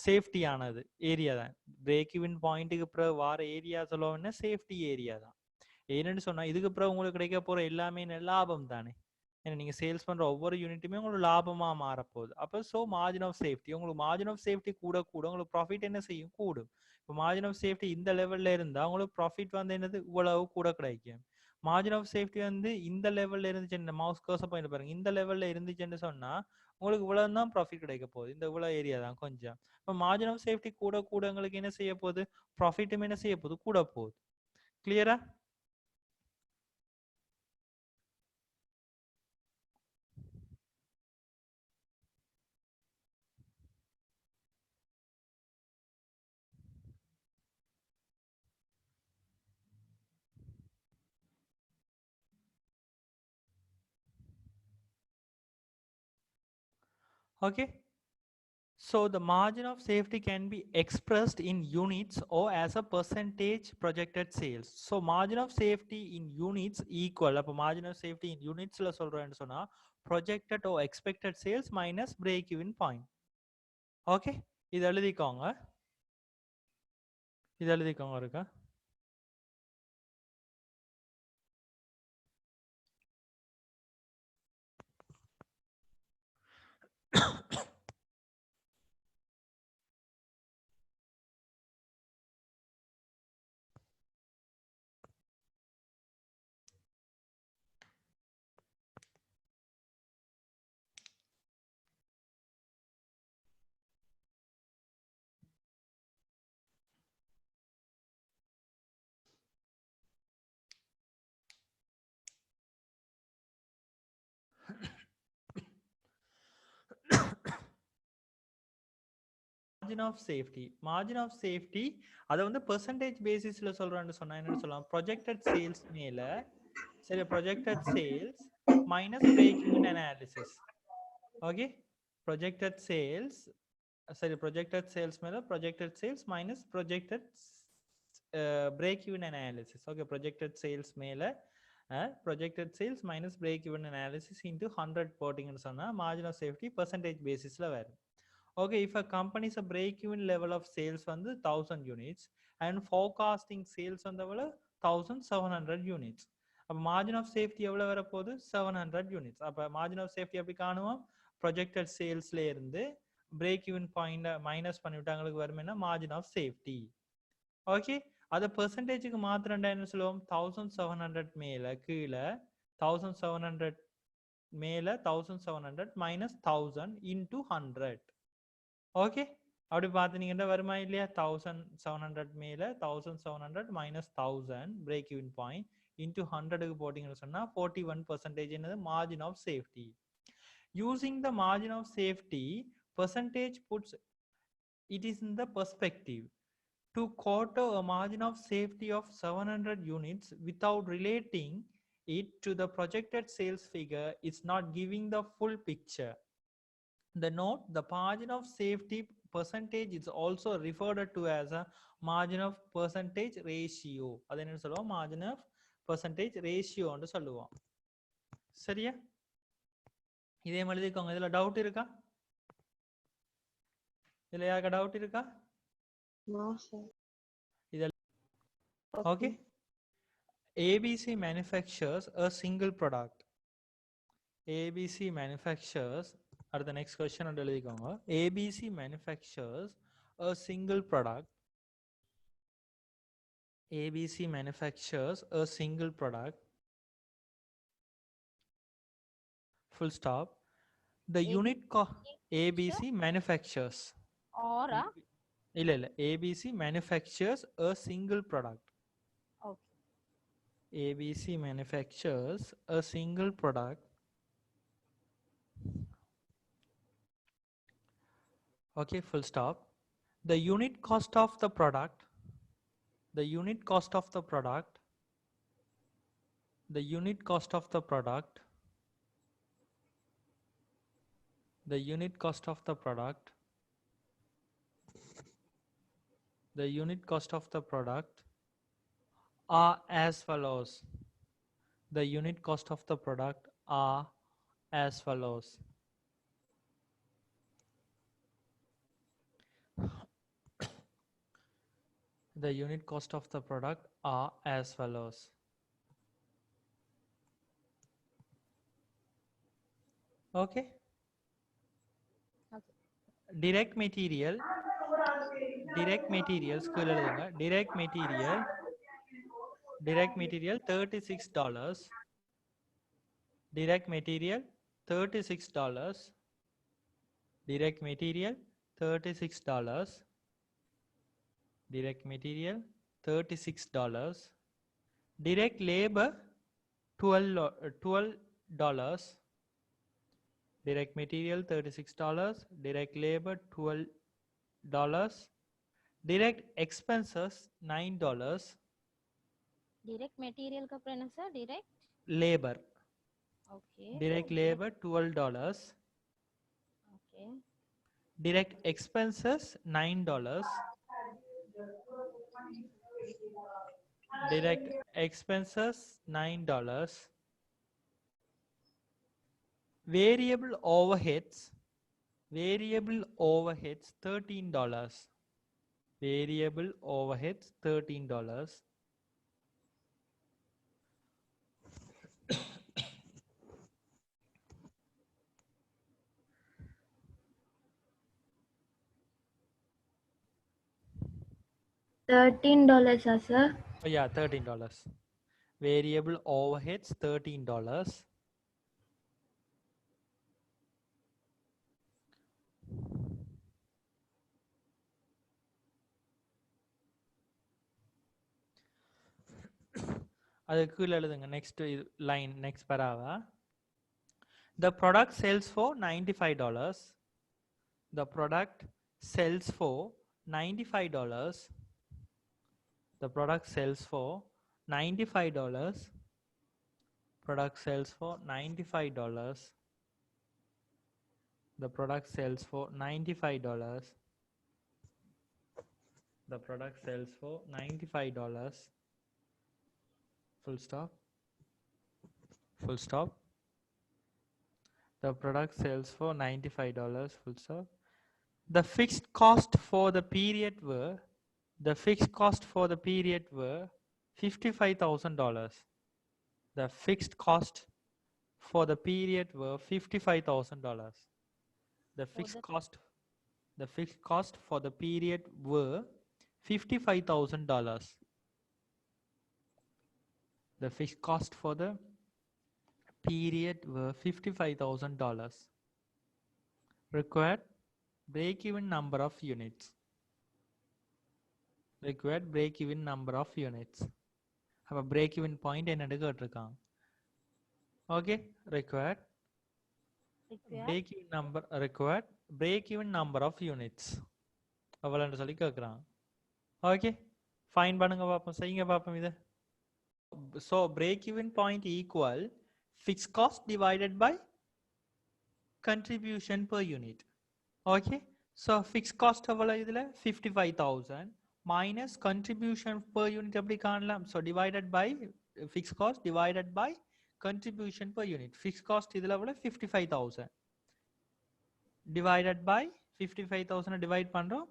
சேஃப்டியானது ஏரியா தான். பிரேக் இவன் பாயிண்ட்டுக்கு அப்புறம் வார ஏரியா சொல்லுவோம்னா சேஃப்டி ஏரியா தான். ஏன்னு சொன்னா இதுக்கு அப்புறம் உங்களுக்கு கிடைக்க போற எல்லாமே லாபம் தானே. ஏன்னா நீங்க சேல்ஸ் பண்ற ஒவ்வொரு யூனிட்டுமே உங்களுக்கு லாபமா மாறப்போகுது. அப்போ ஸோ மார்ஜின் ஆஃப் சேஃப்டி, உங்களுக்கு மார்ஜின் ஆஃப் சேஃப்டி கூட கூட உங்களுக்கு ப்ராஃபிட் என்ன செய்யும்? கூடும். இப்போ மார்ஜின் ஆஃப் சேஃப்டி இந்த லெவல்ல இருந்தா உங்களுக்கு ப்ராஃபிட் வந்து என்னது இவ்வளவு கூட கிடைக்கும். மார்ஜின் ஆஃப் சேஃப்டி வந்து இந்த லெவல்ல இருந்துச்சு, மவுஸ் கர்சர் பாயிண்ட் பாருங்க, இந்த லெவல்ல இருந்துச்சுன்னு சொன்னா உங்களுக்கு இவ்வளவு தான் ப்ராஃபிட் கிடைக்க போகுது. இந்த இவ்வளவு ஏரியா தான் கொஞ்சம். இப்போ மார்ஜின் ஆஃப் சேஃப்டி கூட கூட உங்களுக்கு என்ன செய்ய போகுது? ப்ராஃபிட்டும் என்ன செய்ய போகுது? கூட போகுது. கிளியரா? Okay, so the margin of safety can be expressed in units or as a percentage projected sales. So margin of safety in units equal, அப்ப margin of safety in unitsல சொல்றேன்னு சொன்னா projected or expected sales minus break even point. Okay, இது எழுதிக்கோங்க. இருக்கா? margin of safety அத வந்து percentage basisல சொல்றான்னு சொன்னா என்ன சொல்லலாம், projected sales மேல சரி projected sales minus break even analysis. Okay, projected sales மேல projected sales minus projected break even analysis. Okay, projected sales மேல projected sales minus break even analysis into 100 போட்டிங்கன்னு சொன்னா margin of safety percentage basisல வரும். Okay, if a company is a break even level of sales வந்து 1000 units and forecasting sales வந்து எவ்வளவு 1700 units, அப்ப margin of safety எவ்வளவு வர போகுது 700 units. அப்ப margin of safety எப்படி காணுவோம், projected salesல இருந்து break even point மைனஸ் பண்ணிவிட்டாங்களுக்கு வரும்னா margin of safety. ஓகே, அத பெர்சன்டேஜுக்கு மாத்திரண்டா என்ன சொல்லுவோம், 1700 மேல கீழே 1700 மேல 1700 minus 1000 into 100. ஓகே, அப்படி பார்த்தீங்கன்னா வருமா இல்லையா, 1700 மேல 1700 minus 1000 break even point into 100க்கு போட்டிங்கன்னு சொன்னா 41% என்னது margin of safety. Using the margin of safety percentage puts it is in the perspective. To quote a margin of safety of 700 units without relating it to the projected sales figure is not giving the full picture. The note, the margin of safety percentage is also referred to as a margin of percentage ratio. அது என்ன சொல்லுவோம், margin of percentage ratio ன்னு சொல்லுவோம். சரியா, இதே மாதிரி எழுதிக்கோங்க. இதுல டவுட் இருக்கா, இதுல யாருக்கா டவுட் இருக்கா? No, sir. Okay. ABC manufactures a single product. ABC manufactures, or the next question on எழுதிக்கோங்க. ABC manufactures a single product. ABC manufactures a single product. Full stop. The unit ABC manufactures. Or இல்ல ABC manufactures a single product. okay. ABC manufactures a single product. Okay, full stop. The unit cost of the product, the unit cost of the product, the unit cost of the product, the unit cost of the product, the unit cost of the product are as follows. The unit cost of the product are as follows. The unit cost of the product are as follows. Okay. Okay. Direct materials கீழ எழுதுங்க. direct material $36. direct material $36. direct material $36. direct material $36. direct labor $12. direct material $36. direct labor $12. direct expenses $9. direct material का अப்புறம் என்ன sir, direct labor, okay, direct labor $12. okay, direct expenses $9. direct expenses $9. variable overheads $13. variable overheads $13. $13, sir. Oh yeah, $13. variable overheads $13. அதுக்கு கீழ எழுதுங்க. next line, next paragraph. The product sells for $95. The product sells for $95. The product sells for $95. Product sells for $95. The product sells for $95. The product sells for $95. Full stop. Full stop. The product sells for $95. Full stop. The fixed cost for the period were $55,000. The fixed cost for the period were $55,000. The fixed cost for the period were $55,000. The fixed cost for the period were $55,000. Required break-even number of units. Required break-even number of units. Have a break-even point என்னன்னு கேட்டிருக்காங்க. Okay, required break-even number of units. அவ்வளோன்னு சொல்லி கேட்குறாங்க. Okay, fine பண்ணுங்க பார்ப்போம், செய்யுங்க பார்ப்போம் இதை. So break-even point equal fixed cost divided by contribution per unit. Okay, so fixed cost எவ்வளோ இதில் 55,000 minus contribution per unit எப்படி காணலாம்? So divided by fixed cost divided by contribution per unit. Fixed cost இதில் எவ்வளோ 55,000 divided by 55,000 divide பண்ணுறோம்.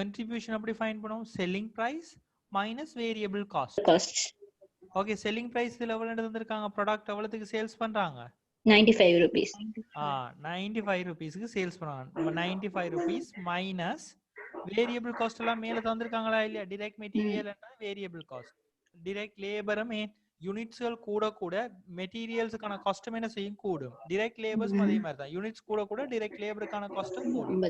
Contribution எப்படி find பண்ணுவோம்? Selling price minus variable cost. Okay, selling price இதில் எவ்வளோ தந்திருக்காங்க? ப்ராடக்ட் எவ்வளோத்துக்கு சேல்ஸ் பண்ணுறாங்க? 95 rupees. 95 rupeesக்கு சேல்ஸ் பண்ணுறாங்க. 95 rupees மைனஸ் வேரியபிள் காஸ்ட் எல்லாம் மேலே தந்திருக்காங்களா இல்லையா? Direct material variable cost, direct லேபரும் யூனிட்ஸ்கள் கூட கூட மெட்டீரியல்ஸுக்கான காஸ்ட்டும் என்ன செய்யும்? கூடும். டிரெக்ட் லேபர்ஸ் அதே மாதிரி தான், யூனிட்ஸ் கூட கூட டிரெக்ட் லேபருக்கான காஸ்ட்டும் கூடும்.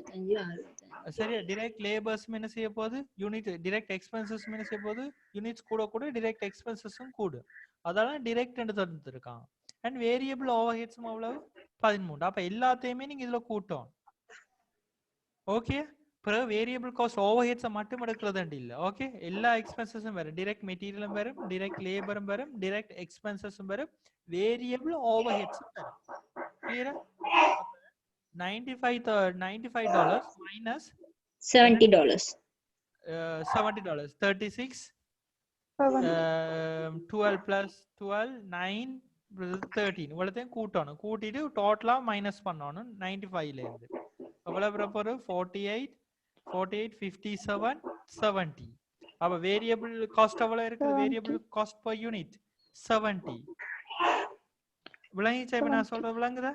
சரியா? டிரெக்ட் லேபர்ஸ் என்ன செய்ய போகுது? யூனிட் டிரெக்ட் எக்ஸ்பென்சஸ் என்ன செய்ய போகுது? யூனிட்ஸ் கூட கூட டிரெக்ட் எக்ஸ்பென்சஸும் கூடும். அதெல்லாம் டிரெக்ட் தந்துருக்காங்க. அண்ட் வேரியபிள் ஓவர் ஹெட்ஸும் அவ்வளவு 13. அப்ப எல்லாத்தையுமே நீங்க இதுல கூட்டம். ஓகே, பிறகு வேரியபிள் காஸ்ட் ஓவர் ஹெட்ஸை மட்டும் எடுக்கிறது இல்லை. ஓகே, எல்லா எக்ஸ்பென்சஸும் வரும். டிரெக்ட் மெட்டீரியலும் வரும், டிரெக்ட் லேபரும் வரும், டிரெக்ட் எக்ஸ்பென்சஸும் வரும், வேரியபிள் ஓவர் ஹெட்ஸும் வரும். கிளியரா? $95 minus $70. $70. 36 12 plus 12 9 13 இவ்வளோத்தையும் கூட்டணும். கூட்டிட்டு டோட்டலா மைனஸ் பண்ணணும் 95ல இருந்து. எவ்வளவு வரப்போகுது? 48 57 70. அப்ப வேரியபிள் காஸ்ட் எவ்வளவு இருக்குது? Variable cost per unit 70. விளங்கிச்சா? இப்ப நான் சொல்றது விளங்குதா?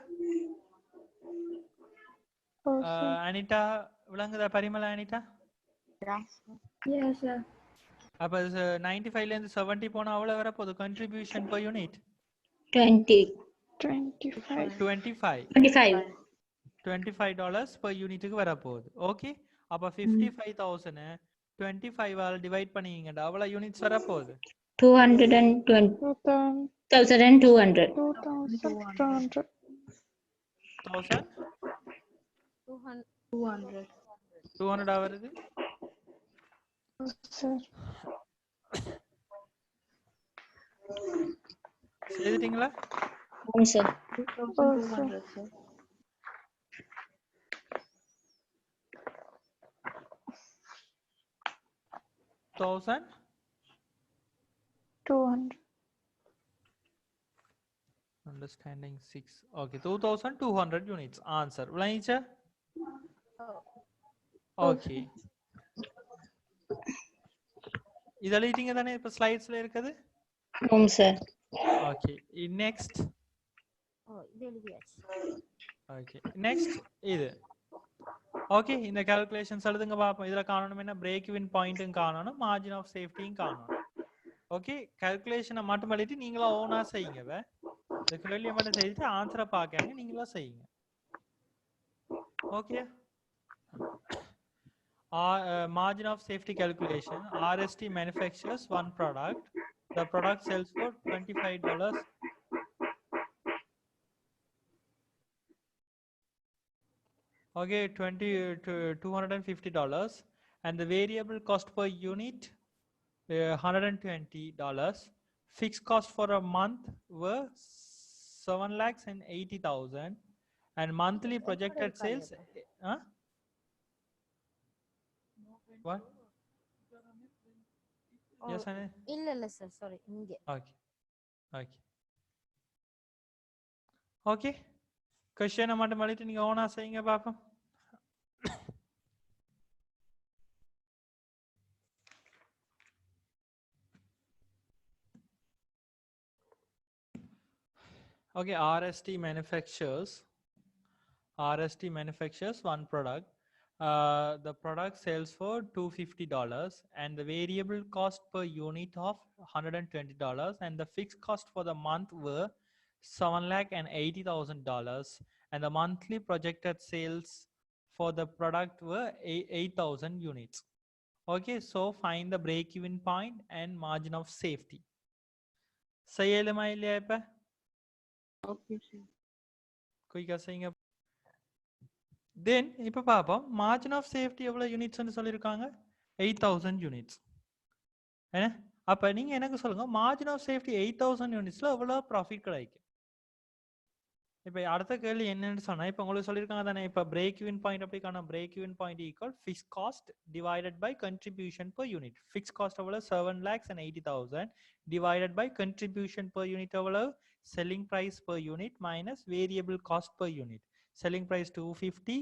அனிதா விளங்குதா? பரிமளா, அனிதா? Yes, sir. அப்ப 95ல இருந்து 70 போனா அவ்வளவு வரப்போகுது contribution per unit? 25 per யூனிட்டுக்கு வரப்போகுது. ஓகே, அப்ப 55,000 25 ஆல் டிவைட் பண்ணீங்கடா அவ்வளவு யூனிட்ஸ் வரப்போகுது? 200,200. 200 வருது. எழுதிட்டீங்களா? Sir. 200. Understanding 6. Okay, 2,200 units. Answer. விளங்கிச்சா? ஓகே, இது எழுதிட்டீங்க தானே? இப்ப ஸ்லைட்ஸ்ல இருக்குது. Sir. Okay, next. இது எழுதியாச்சு. ஓகே, நெக்ஸ்ட் இது. ஓகே, இந்த கால்குலேஷன்ஸ் எழுதுங்க பாப்போம். இதுல காணணும் என்ன? பிரேக் ஈவன் பாயிண்ட்டும் காணணும், மார்ஜின் ஆஃப் சேஃப்டியும் காணணும். ஓகே, கால்குலேஷனை மட்டும் எழுதி நீங்களா ஓனா செய்யுங்க. இந்த கேள்வியை மட்டும் செய்துட்டு ஆன்சரை பார்க்காங்க, நீங்களா செய்யுங்க. Okay, margin of safety calculation. RST manufactures one product. The product sells for $25. Okay, $250, and the variable cost per unit $120. Fixed cost for a month were 7,80,000, and monthly projected sales. Huh? What? Yes, Anne? இல்ல sir sorry இங்க Okay. Okay. Okay. Question மட்டும் மலிட்டு நீங்க ஓனா செய்யுங்க பாப்போம். Okay, RST manufactures one product. The product sells for $250, and the variable cost per unit of $120, and the fixed cost for the month were $7,80,000, and the monthly projected sales for the product were 8,000 units. Okay, so find the break-even point and margin of safety. செய்யலுமா இல்லையா இப்ப? Okay, sir. குயிக்கா செய்யுங்க. Then இப்ப பாப்போம் margin of safety எவ்வளவு யூனிட்ஸ்னு சொல்லிருக்காங்க? 8,000 units. என்ன? அப்ப நீங்க எனக்கு சொல்லுங்க margin of safety 8,000 யூனிட்ஸ்ல எவ்வளவு ப்ராஃபிட் கிடைக்கும்? இப்ப அடுத்த கேள்வி என்னன்னு சொன்னா இப்ப உங்களுக்கு சொல்லிருக்காங்க தானே இப்ப break even point அப்படி காணோம் break even point equal fixed cost divided by contribution per unit. Fixed cost எவ்வளவு 7,80,000 divided by contribution per unit எவ்வளவு selling price per unit minus variable cost per unit. Selling price 250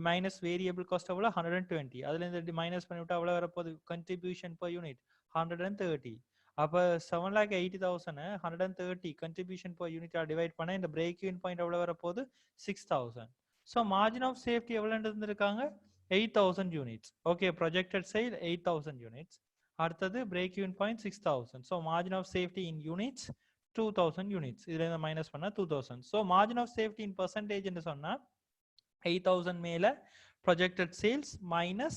minus variable cost எவ்வளவு 120. அதுல இருந்து minus பண்ணிவிட்டா எவ்வளவு வரப்போகுது contribution per unit 130. அப்ப 7,80,000 130 contribution per unit divide பண்ணா இந்த break even point எவ்வளவு வரப்போகுது 6,000. So margin of safety எவ்வளவு இருந்திருக்காங்க 8,000 units. Okay, projected sale 8,000 units. அடுத்தது break even point 6,000. So margin of safety in units 2,000 units. இதுல இருந்து மைனஸ் பண்ணா 2,000. So margin of safety in percentage ன்னு சொன்னா 8,000 மேல projected sales minus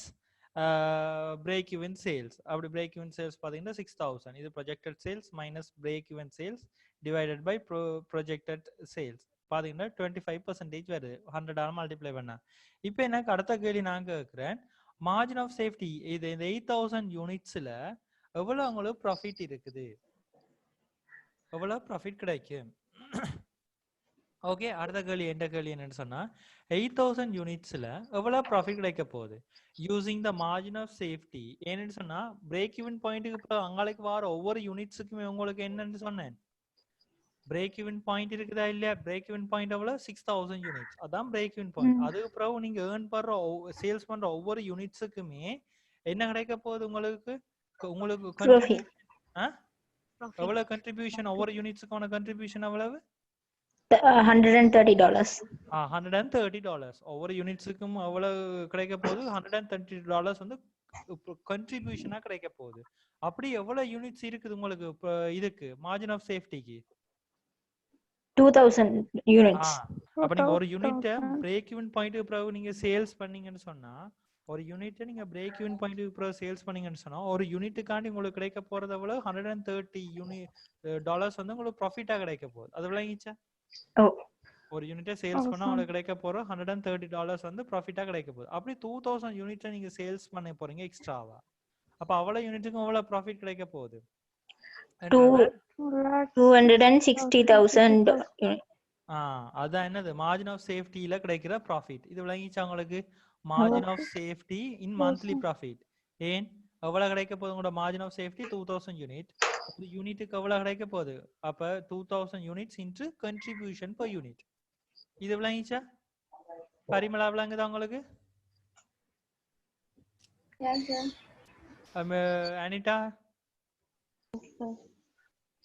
break even sales. அப்படி break even sales பாத்தீங்கன்னா 6,000. இது projected sales minus break even sales divided by projected sales. பாத்தீங்கன்னா 25% வருது 100 மல்டிப்ளை பண்ணா. இப்போ எனக்கு அடுத்த கேள்வி நான் கேட்கிறேன் margin of safety இது இந்த 8,000 யூனிட்ஸ்ல எவ்வளவு உங்களுக்கு ப்ராஃபிட் இருக்குது எவ்வளவு ப்ராஃபிட் கிடைக்கும்? ஓகே, அடுத்த கேள்வி எந்த கேள்வி என்னன்னு சொன்னா 8,000 யூனிட்ஸ்ல எவ்வளவு ப்ராஃபிட் கிடைக்க போகுது using the margin of safety. ஏன்னு சொன்னா பிரேக் ஈவன் பாயிண்ட்டுக்கு இப்போ அங்களுக்கு வர ஒவ்வொரு யூனிட்ஸுக்குமே உங்களுக்கு என்னன்னு சொன்னேன் பிரேக் ஈவன் பாயிண்ட் இருக்குதா இல்லையா? பிரேக் ஈவன் பாயிண்ட் எவ்வளவு 6,000 யூனிட்ஸ், அதான் பிரேக் ஈவன் பாயிண்ட். அதுக்கு பிறகு நீங்க ஏர்ன் பண்ற சேல்ஸ் பண்ற ஒவ்வொரு யூனிட்ஸுக்குமே என்ன கிடைக்க போகுது உங்களுக்கு எவ்வளவு கண்ட்ரிபியூஷன் ஒவ்வொரு யூனிட்ஸுக்கான கண்ட்ரிபியூஷன் எவ்வளவு $130. $130 ஒவ்வொரு யூனிட்ஸுக்கும் எவ்வளவு கிடைக்க போகுது $130 வந்து கண்ட்ரிபியூஷனா கிடைக்க போகுது. அப்படி எவ்வளவு யூனிட்ஸ் இருக்குது உங்களுக்கு இதுக்கு மார்ஜின் ஆஃப் சேஃப்டிக்கு 2,000 units. அப்ப நீங்க ஒரு யூனிட் பிரேக் ஈவன் பாயிண்ட்க்கு பிறகு நீங்க சேல்ஸ் பண்ணீங்கன்னு சொன்னா ஒரு யூனிட் நீங்க பிரேக் ஈவன் பாயிண்ட்க்கு பிறகு சேல்ஸ் பண்ணீங்கன்னு சொன்னா ஒரு யூனிட்டுக்காண்டி உங்களுக்கு கிடைக்க போறது எவ்வளவு $130 வந்து உங்களுக்கு ப்ராஃபிட்டா கிடைக்க போகுது. அது விளங்கிச்சா? ஒரு யூனிட்டை சேல்ஸ் பண்ணா உங்களுக்கு கிடைக்க போற $130 வந்து ப்ராஃபிட்டா கிடைக்க போகுது. அப்படி 2,000 யூனிட்டை நீங்க சேல்ஸ் பண்ண போறீங்க எக்ஸ்ட்ராவா. அப்ப அவ்வளவு யூனிட்டுக்கும் எவ்வளவு ப்ராஃபிட் கிடைக்க போகுது 260,000. அதான் என்னது மார்ஜின் ஆஃப் சேஃப்டில கிடைக்கிற ப்ராஃபிட். இது விளங்கிச்சா உங்களுக்கு? Margin of safety in monthly profit. ஏன் எவ்வளவு கிடைக்க போகுது உங்களோட மார்ஜின் ஆஃப் சேஃப்டி 2,000 யூனிட். ஒரு யூனிட்டுக்கு எவ்வளவு கிடைக்க போகுது அப்ப 2,000 units into contribution per unit. இது விளங்கிச்சா? பரிமளா விளங்குதா உங்களுக்கு? அனிதா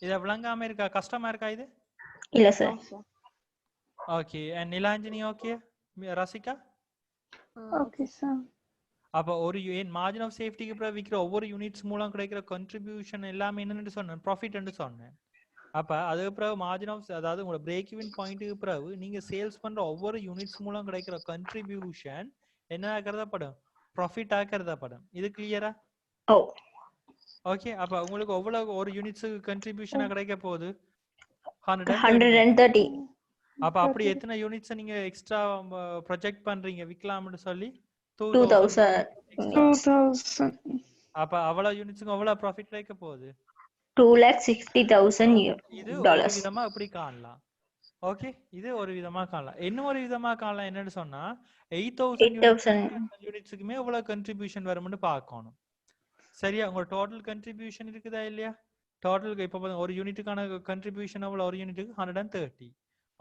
இத விளங்காம இருக்கா? கஷ்டமா இருக்கா இது? இல்ல sir. Okay, and Nilanjini okay? Rasika okay sir. அப்ப ஒரு மார்ஜின் ஆஃப் சேஃப்டிக்கு பிறகு விக்கிற ஒவ்வொரு யூனிட்ஸ் மூலம் கிடைக்கிற கண்ட்ரிபியூஷன் எல்லாமே என்னன்னு சொன்னேன் ப்ராஃபிட் என்று சொன்னேன். அப்ப அதுக்கு பிறகு மார்ஜின் ஆஃப் அதாவது உங்களோட பிரேக் ஈவன் பாயிண்ட்டுக்கு பிறகு நீங்க சேல்ஸ் பண்ற ஒவ்வொரு யூனிட்ஸ் மூலம் கிடைக்கிற கண்ட்ரிபியூஷன் என்ன கருதப்படும் ப்ராஃபிட்டா கருதப்படும். இது கிளியரா? ஓகே, அப்ப உங்களுக்கு எவ்வளவு ஒரு யூனிட்ஸுக்கு கண்ட்ரிபியூஷனா கிடைக்க போகுது 130. அப்ப அப்படி எத்தனை யூனிட்ஸ் நீங்க எக்ஸ்ட்ரா ப்ரொஜெக்ட் பண்றீங்க விக்கலாம்னு சொல்லி 2000 extra. units. 2000. அப்ப அவ்வளவு யூனிட்ஸ்க்கு அவ்வளவு ப்ராஃபிட் கிடைக்க போகுது. 2,60,000 இது ஒரு dollars. விதமா இப்படி காணலாம். ஓகே, இது ஒரு விதமா காணலாம். இன்னும் ஒரு விதமா காணலாம் என்னன்னு சொன்னா 8,000 யூனிட்ஸுக்குமே எவ்வளவு கண்ட்ரிபியூஷன் வரும்னு பார்க்கணும். சரியா, உங்க டோட்டல் கண்ட்ரிபியூஷன் இருக்குதா இல்லையா? டோட்டலுக்கு இப்போ ஒரு யூனிட்டுக்கான கண்ட்ரிபியூஷன் எவ்வளவு? ஒரு யூனிட்டுக்கு 130.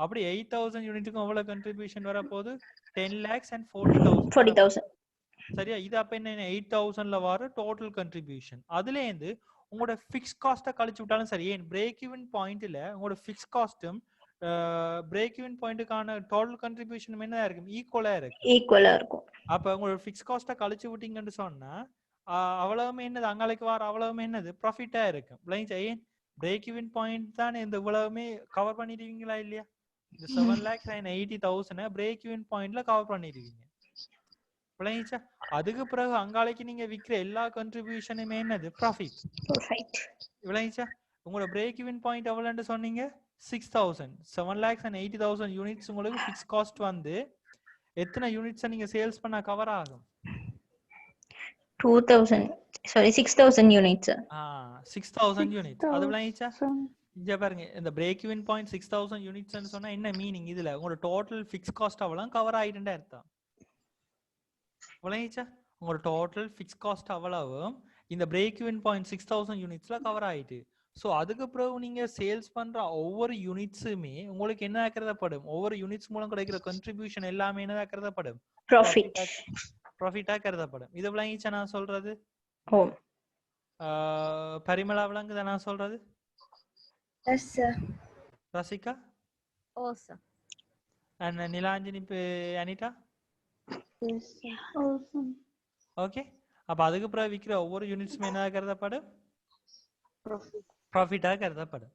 அப்படி 8,000 யூனிட்டுக்கும் எவ்வளவு கண்ட்ரிபியூஷன் வர போகுது? 10,40,000. சரியா, இது அப்ப என்ன 8,000ல வர டோட்டல் கண்ட்ரிபியூஷன். அதுல இருந்து உங்களோட ஃபிக்ஸ் காஸ்ட்டை கழிச்சு விட்டாலும் சரி, ஏன் பிரேக் ஈவன் பாயிண்ட்ல உங்களோட ஃபிக்ஸ் காஸ்ட்டும் பிரேக் ஈவன் பாயிண்ட்டுக்கான டோட்டல் கண்ட்ரிபியூஷன் என்ன இருக்கும்? ஈக்குவலா இருக்கும். அப்ப உங்களோட ஃபிக்ஸ் காஸ்ட்டை கழிச்சு விட்டீங்கன்னு சொன்னா அவ்வளவுமே என்னது அங்காலைக்கு வர அவ்வளவுமே என்னது ப்ராஃபிட்டா இருக்கும். ஏன் பிரேக் ஈவன் பாயிண்ட் தான் இந்த இவ்வளவுமே கவர் பண்ணிடுவீங்களா இல்லையா? இந்த 7,80,000 பிரேக் ஈவன் பாயிண்ட்ல கவர் பண்ணிடுவீங்க. விளங்கிச்சா? அதுக்கு பிறகு அங்காலைக்கு நீங்க விற்கிற எல்லா கண்ட்ரிபியூஷனுமே என்னது ப்ராஃபிட். விளங்கிச்சா? உங்களோட பிரேக் ஈவன் பாயிண்ட் எவ்வளவுன்னு சொன்னீங்க? 6,000. 7,80,000 யூனிட்ஸ் உங்களுக்கு ஃபிக்ஸ் காஸ்ட் வந்து எத்தனை யூனிட்ஸ் நீங்க சேல்ஸ் பண்ண கவர் ஆகும்? 6,000 units. 6,000 யூனிட்ஸ். அது விளங்கிச்சா? இங்க பாருங்க, இந்த பிரேக் ஈவன் பாயிண்ட் 6,000 யூனிட்ஸ்னு சொன்னா என்ன மீனிங்? இதுல உங்களோட டோட்டல் ஃபிக்ஸ் காஸ்ட் அவ்வளவு கவர் ஆயிட்டுன்னு அர்த்தம். விளங்கிச்சா? உங்களோட டோட்டல் ஃபிக்ஸ் காஸ்ட் அவ்வளவு இந்த பிரேக் ஈவன் பாயிண்ட் 6,000 யூனிட்ஸ்ல கவர் ஆயிட்டு. ஸோ அதுக்கு பிறகு நீங்க சேல்ஸ் பண்ற ஒவ்வொரு யூனிட்ஸுமே உங்களுக்கு என்ன கருதப்படும்? ஒவ்வொரு யூனிட்ஸ் மூலம் கிடைக்கிற கண்ட்ரிபியூஷன் எல்லாமே என்ன கருதப்படும்? ப்ராஃபிட்டா கருதப்படும். இது விளங்கிச்சா நான் சொல்றது? பரிமளா விளங்குதா நான் சொல்றது? Yes sir. Rasika? Oh sir. And Nilanjini Anitha? Yes sir. Awesome. Okay, அப்ப அதுக்கு பிறகு விற்கிற ஒவ்வொரு யூனிட்ஸுமே என்ன கருதப்படும்? ப்ராஃபிட்டா கருதப்படும்.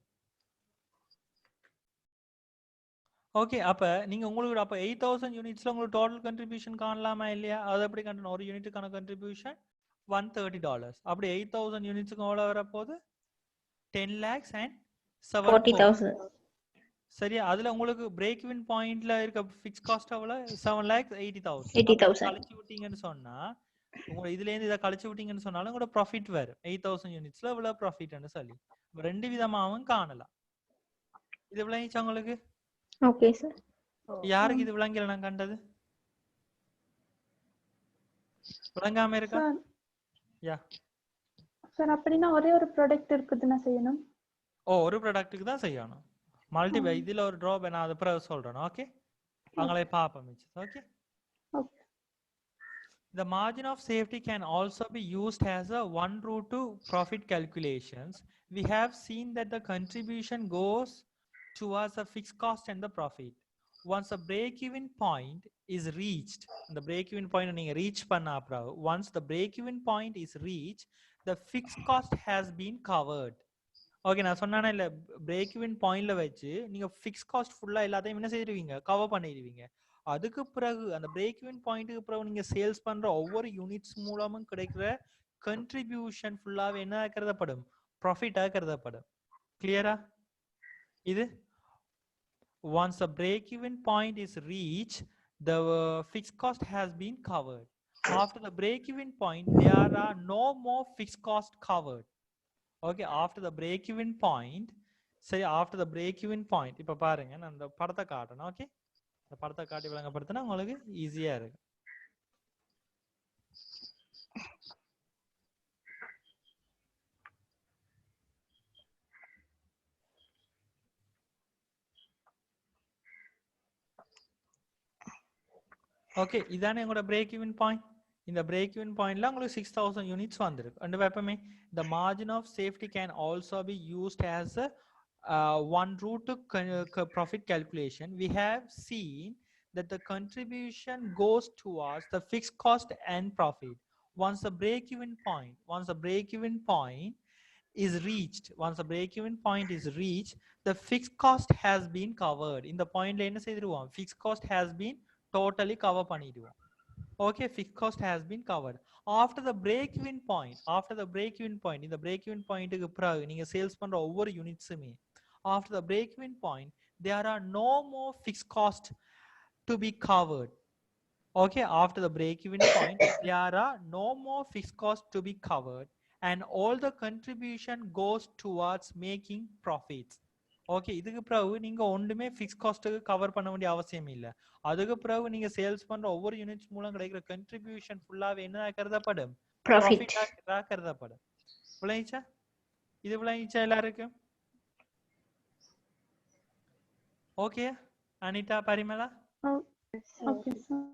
ஓகே, அப்ப நீங்க உங்களுக்கு அப்ப 8,000 யூனிட்ஸ்ல உங்களுக்கு டோட்டல் கண்ட்ரிபியூஷன் காணலாமா இல்லையா? அது எப்படி காட்டணும்? ஒரு யூனிட்டுக்கான கண்ட்ரிபியூஷன் $130. அப்படி 8,000 யூனிட்ஸ்க்கு எவ்வளவு வர போகுது? 10,40,000. சரியா, அதுல உங்களுக்கு பிரேக் ஈவன் பாயிண்ட்ல இருக்க ஃபிக்ஸ் காஸ்ட் எவ்வளவு? 7,80,000. கழிச்சு விட்டீங்கன்னு சொன்னா உங்க இதுல இருந்து இதை கழிச்சு விட்டீங்கன்னு சொன்னாலும் உங்களோட ப்ராஃபிட் வரும். 8,000 யூனிட்ஸ்ல இவ்வளவு ப்ராஃபிட்னு சொல்லி ரெண்டு விதமாவும் காணலாம். இது விளங்கிச்சா உங்களுக்கு? Okay sir. யாருக்கு இது விளங்கல? நான் கண்டது விளங்காம இருக்கா? யா சார், அப்படின்னா ஒரே ஒரு ப்ராடக்ட் இருக்குதுன்னா செய்யணும்? ஒரு ப்ராடக்ட்டுக்கு தான் செய்யணும். மல்டி இதுல ஒரு ட்ராப் நான் அது பிறகு சொல்றேன். ஓகே, அவங்களே பாப்போம். Okay, the margin of safety can also be used as a one route to profit calculations. We have seen that the contribution goes towards the fixed cost and the profit. Once the break-even point is reached, the break-even point நீங்க reach பண்ண அப்புறம் once the break-even point is reached, the fixed cost has been covered. Okay, நான் சொன்னானே இல்ல, break-even பாயிண்ட்ல வச்சு நீங்க fix cost ஃபுல்லா எல்லாத்தையும் என்ன செய்திருவீங்க? கவர் பண்ணிடுவீங்க. அதுக்கு பிறகு அந்த பிரேக் ஈவன் பாயிண்ட்டுக்கு பிறகு நீங்க சேல்ஸ் பண்ற ஒவ்வொரு யூனிட்ஸ் மூலமும் கிடைக்கிற கண்ட்ரிபியூஷன் ஃபுல்லாவே என்ன கருதப்படும்? ப்ராஃபிட்டா கருதப்படும். கிளியரா? இது once the break even point is reached, the fixed cost has been covered. After the break even point, there are no more fixed cost covered. Okay, after the break even point, say after the break even point, இப்ப பாருங்க நான் அந்த படத்தை காட்டணும். Okay, இந்த படத்தை காட்டி விளங்கப்படுத்தினா உங்களுக்கு ஈஸியா இருக்கு. ஓகே, இதானே உங்களோட பிரேக் ஈவன் பாயிண்ட். இந்த பிரேக் ஈவன் பாயிண்ட்ல உங்களுக்கு 6,000 யூனிட்ஸ் வந்திருக்கு. அண்ட் வெப்பமே the margin of safety can also be used as a one route to profit calculation. We have seen that the contribution goes towards the fixed cost and profit. Once the break-even point is reached, the fixed cost has been covered. In the point line fixed cost has been totally covered பண்ணிடுவோம். Okay, fixed cost has been covered. After the break-even point, இந்த break-even point க்கு பிறகு நீங்க sales பண்ற ஒவ்வொரு யூனிட்ஸுமே after the break-even point, there are no more fixed costs to be covered. Okay, after the break-even point, there are no more fixed costs to be covered, and all the contribution goes towards making profits. Okay, இதுக்கு பிறகு நீங்க ஒன்றுமே fix காஸ்ட்டுக்கு cover பண்ண வேண்டிய அவசியம் இல்லை. அதுக்கு பிறகு நீங்க சேல்ஸ் பண்ற ஒவ்வொரு யூனிட்ஸ் மூலம் கிடைக்கிற கன்ட்ரிபியூஷன் ஃபுல்லாவே என்ன கருதப்படும்? Profit. ப்ராஃபிட்டா கருதப்படும். விளங்கிச்சா? இது விளங்கிச்சா எல்லாருக்கும்? Okay Anitha, Parimala? Okay sir.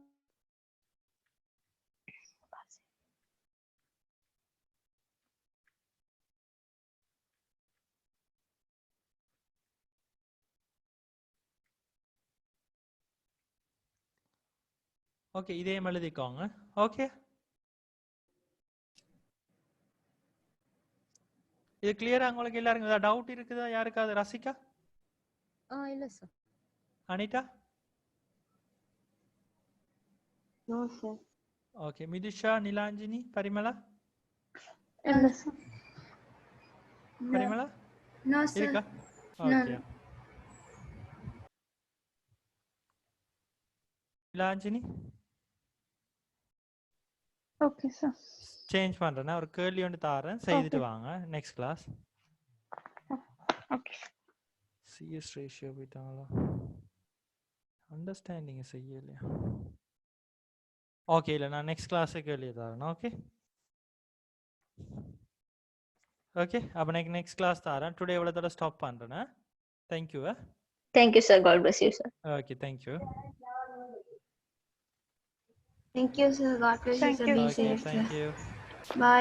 Okay, இதே எழுதிக்கோங்க. ஓகே, இது கிளியரா உங்களுக்கு எல்லாருக்கும்? ஏதாவது டவுட் இருக்குதா யாருக்காவது? ரசிகா, இல்ல sir. Anitha? No sir. Okay, Mithusha, Nilanjini, Parimala? இல்ல சார். Parimala no sir. இருக்கா? No. Okay, Nilanjini okay sir. Change பண்றேன்னா ஒரு கேள்வி ஒன்று தாரேன், செய்துட்டு வாங்க next class. Okay. CS ratio போயிட்டாங்களா? அண்டர்ஸ்டாண்டிங் செய்யலையா? ஓகே, இல்லை நான் நெக்ஸ்ட் கிளாஸுக்கு கேள்வி தரேன். ஓகே ஓகே, அப்போ நெக்ஸ்ட் கிளாஸ் தரேன். டுடே எவ்வளோத்தோட ஸ்டாப் பண்ணுறேன். Thank you. Thank you, sir. God bless you, sir. Okay, thank you. Thank you sir. God bless you sir. Be okay, safe sir. Thank you. Bye.